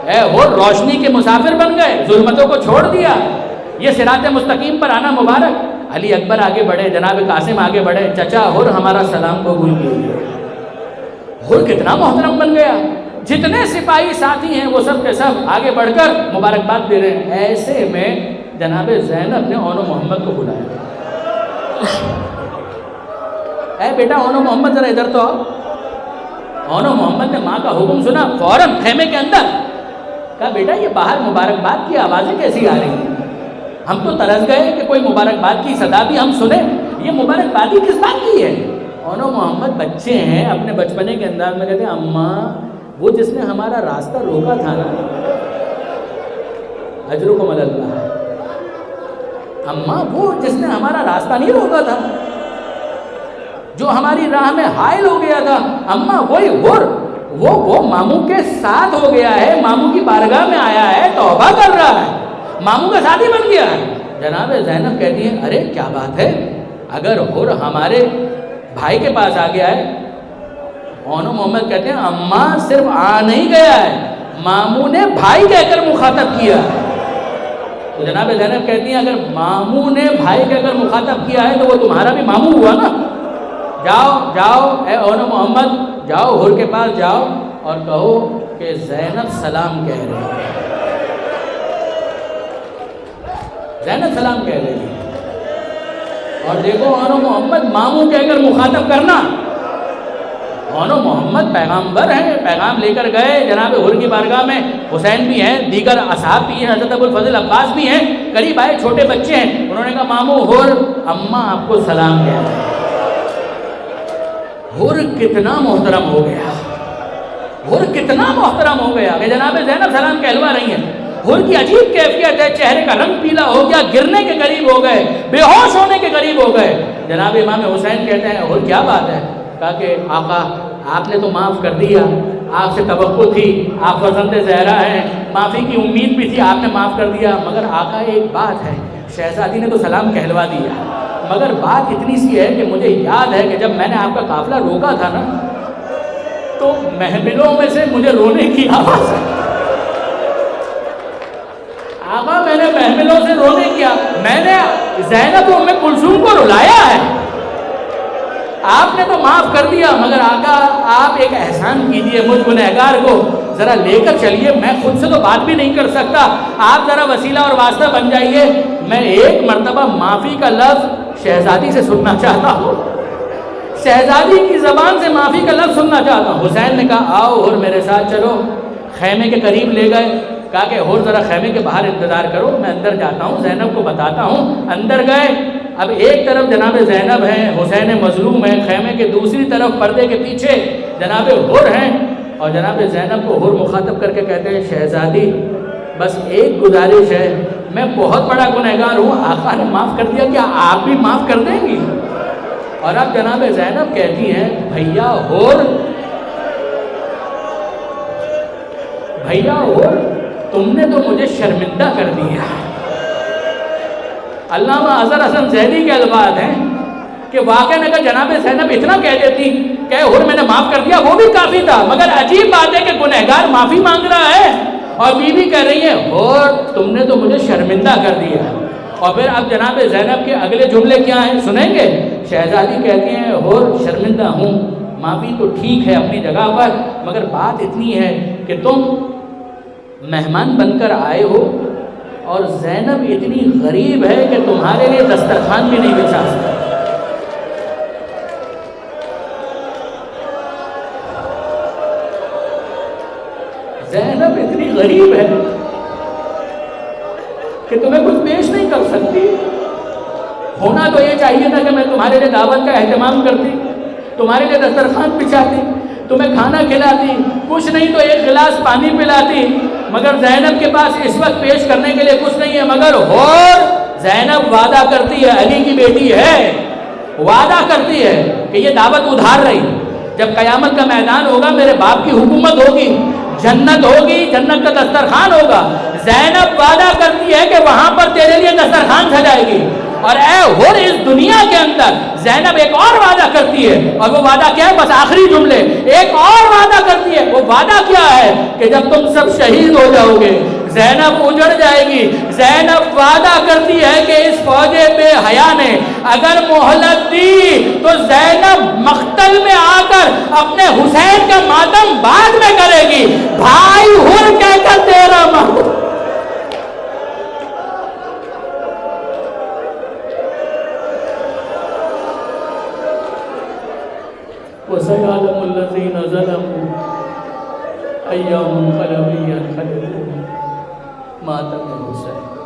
Speaker 1: اے حر روشنی کے مسافر بن گئے، ظلمتوں کو چھوڑ دیا، یہ صراط مستقیم پر آنا مبارک۔ علی اکبر آگے بڑھے، جناب قاسم آگے بڑھے، چچا حر ہمارا سلام قبول کیجیے۔ حر کتنا محترم بن گیا، جتنے سپاہی ساتھی ہیں وہ سب کے سب آگے بڑھ کر مبارکباد دے رہے ہیں۔ ایسے میں جناب زینب نے اون و محمد کو بلایا، اے بیٹا اون و محمد ذرا ادھر تو آؤ۔ اون و محمد نے ماں کا حکم سنا، فوراً خیمے کے اندر کہا بیٹا یہ باہر مبارکباد کی آوازیں کیسی آ رہی ہیں؟ ہم تو ترس گئے کہ کوئی مبارکباد کی صدا بھی ہم سنیں، یہ مبارکبادی کس بات کی ہے؟ اون و محمد بچے ہیں، اپنے بچپنے کے انداز میں کہتے ہیں اماں وہ جس نے ہمارا راستہ روکا تھا نا، اجرکم علی اللہ، اماں وہ جس نے ہمارا راستہ نہیں روکا تھا، جو ہماری راہ میں حائل ہو گیا تھا، اماں وہی حر، وہ ماموں کے ساتھ ہو گیا ہے، ماموں کی بارگاہ میں آیا ہے، توبہ کر رہا ہے، ماموں کا ساتھی بن گیا ہے۔ جناب زینب کہتی ہیں ارے کیا بات ہے، اگر حر ہمارے بھائی کے پاس آ گیا ہے، اون و محمد کہتے ہیں اماں صرف آ نہیں گیا ہے، ماموں نے بھائی کہہ کر مخاطب کیا ہے۔ تو جناب زینب کہتی ہیں اگر ماموں نے بھائی کہہ کر مخاطب کیا ہے تو وہ تمہارا بھی ماموں ہوا نا، جاؤ اے اون و محمد، جاؤ حر کے پاس جاؤ اور کہو کہ زینب سلام کہہ رہی ہے، زینب سلام کہہ رہی ہے۔ اور دیکھو اون و محمد ماموں کہہ کر مخاطب کرنا، اون و محمد پیغامبر ہیں، پیغام لے کر گئے جناب حر کی بارگاہ میں، حسین بھی ہیں، دیگر اصحاب بھی ہیں، حضرت ابو الفضل عباس بھی ہیں، قریب آئے چھوٹے بچے ہیں، انہوں نے کہا ماموں حر اماں آپ کو سلام کہہ رہے ہیں۔ حر کتنا محترم ہو گیا، حر کتنا محترم ہو گیا کہ جناب زینب سلام کہلوا رہی ہیں۔ حر کی عجیب کیفیت ہے، چہرے کا رنگ پیلا ہو گیا، گرنے کے قریب ہو گئے، بے ہوش ہونے کے قریب ہو گئے۔ جناب امام حسین کہتے ہیں حر کیا بات ہے؟ کہا کہ آقا آپ نے تو معاف کر دیا، آپ سے توقع تھی، آپ فرزند زہرا ہیں، معافی کی امید بھی تھی، آپ نے معاف کر دیا، مگر آقا ایک بات ہے، شہزادی نے تو سلام کہلوا دیا، مگر بات اتنی سی ہے کہ مجھے یاد ہے کہ جب میں نے آپ کا قافلہ روکا تھا نا تو محملوں میں سے مجھے رونے کی آواز ہے، آقا میں نے محملوں سے رونے کیا، میں نے زینب ام کلثوم کو رلایا ہے، آپ نے تو معاف کر دیا، مگر آقا آپ ایک احسان کیجئے مجھ گنہگار کو، ذرا لے کر چلیے، میں خود سے تو بات بھی نہیں کر سکتا، آپ ذرا وسیلہ اور واسطہ بن جائیے، میں ایک مرتبہ معافی کا لفظ شہزادی سے سننا چاہتا ہوں، شہزادی کی زبان سے معافی کا لفظ سننا چاہتا ہوں۔ حسین نے کہا آؤ اور میرے ساتھ چلو، خیمے کے قریب لے گئے، کہا کہ اور ذرا خیمے کے باہر انتظار کرو، میں اندر جاتا ہوں، زینب کو بتاتا ہوں۔ اندر گئے، اب ایک طرف جناب زینب ہیں، حسین مظلوم ہیں، خیمے کے دوسری طرف پردے کے پیچھے جناب حر ہیں، اور جناب زینب کو حر مخاطب کر کے کہتے ہیں شہزادی بس ایک گزارش ہے، میں بہت بڑا گنہگار ہوں، آقا نے معاف کر دیا، کیا آپ بھی معاف کر دیں گی؟ اور اب جناب زینب کہتی ہیں بھیا حر، بھیا حر تم نے تو مجھے شرمندہ کر دیا۔ علامہ اظہر حسن زیدی کے الفاظ ہیں کہ واقعہ نے کہا جناب زینب اتنا کہہ دیتی کہ حر میں نے معاف کر دیا، وہ بھی کافی تھا، مگر عجیب بات ہے کہ گنہگار معافی مانگ رہا ہے اور بیوی کہہ رہی ہے حر تم نے تو مجھے شرمندہ کر دیا۔ اور پھر اب جناب زینب کے اگلے جملے کیا ہیں سنیں گے؟ شہزادی کہتی ہیں حر شرمندہ ہوں، معافی تو ٹھیک ہے اپنی جگہ پر، مگر بات اتنی ہے کہ تم مہمان بن کر آئے ہو اور زینب اتنی غریب ہے کہ تمہارے لیے دسترخوان بھی نہیں بچھا سکتی۔ زینب اتنی غریب ہے کہ تمہیں کچھ پیش نہیں کر سکتی۔ ہونا تو یہ چاہیے تھا کہ میں تمہارے لیے دعوت کا اہتمام کرتی، تمہارے لیے دسترخوان بچھاتی، تمہیں کھانا کھلاتی، کچھ نہیں تو ایک گلاس پانی پلاتی، مگر زینب کے پاس اس وقت پیش کرنے کے لیے کچھ نہیں ہے۔ مگر اور زینب وعدہ کرتی ہے، علی کی بیٹی ہے، وعدہ کرتی ہے کہ یہ دعوت ادھار رہی، جب قیامت کا میدان ہوگا میرے باپ کی حکومت ہوگی، جنت ہوگی، جنت کا دسترخوان ہوگا، زینب وعدہ کرتی ہے کہ وہاں پر تیرے لیے دسترخوان سجائے گی۔ اور اے حر اس دنیا کے اندر زینب ایک اور وعدہ کرتی ہے، اور وہ وعدہ کیا ہے؟ بس آخری جملے، ایک اور وعدہ کرتی ہے۔ وہ وعدہ کیا ہے؟ کہ جب تم سب شہید ہو جاؤ گے، زینب اجڑ جائے گی، زینب وعدہ کرتی ہے کہ اس فوج بے حیا نے اگر مہلت دی تو زینب مقتل میں آ کر اپنے حسین کا ماتم بعد میں کرے گی، بھائی حر کہہ کر تیرا ماتم۔ وَسَيَعْلَمُ الَّذِينَ ظَلَمُوا أَيَّ مُنقَلَبٍ يَنقَلِبُونَ۔ ماتم حسین۔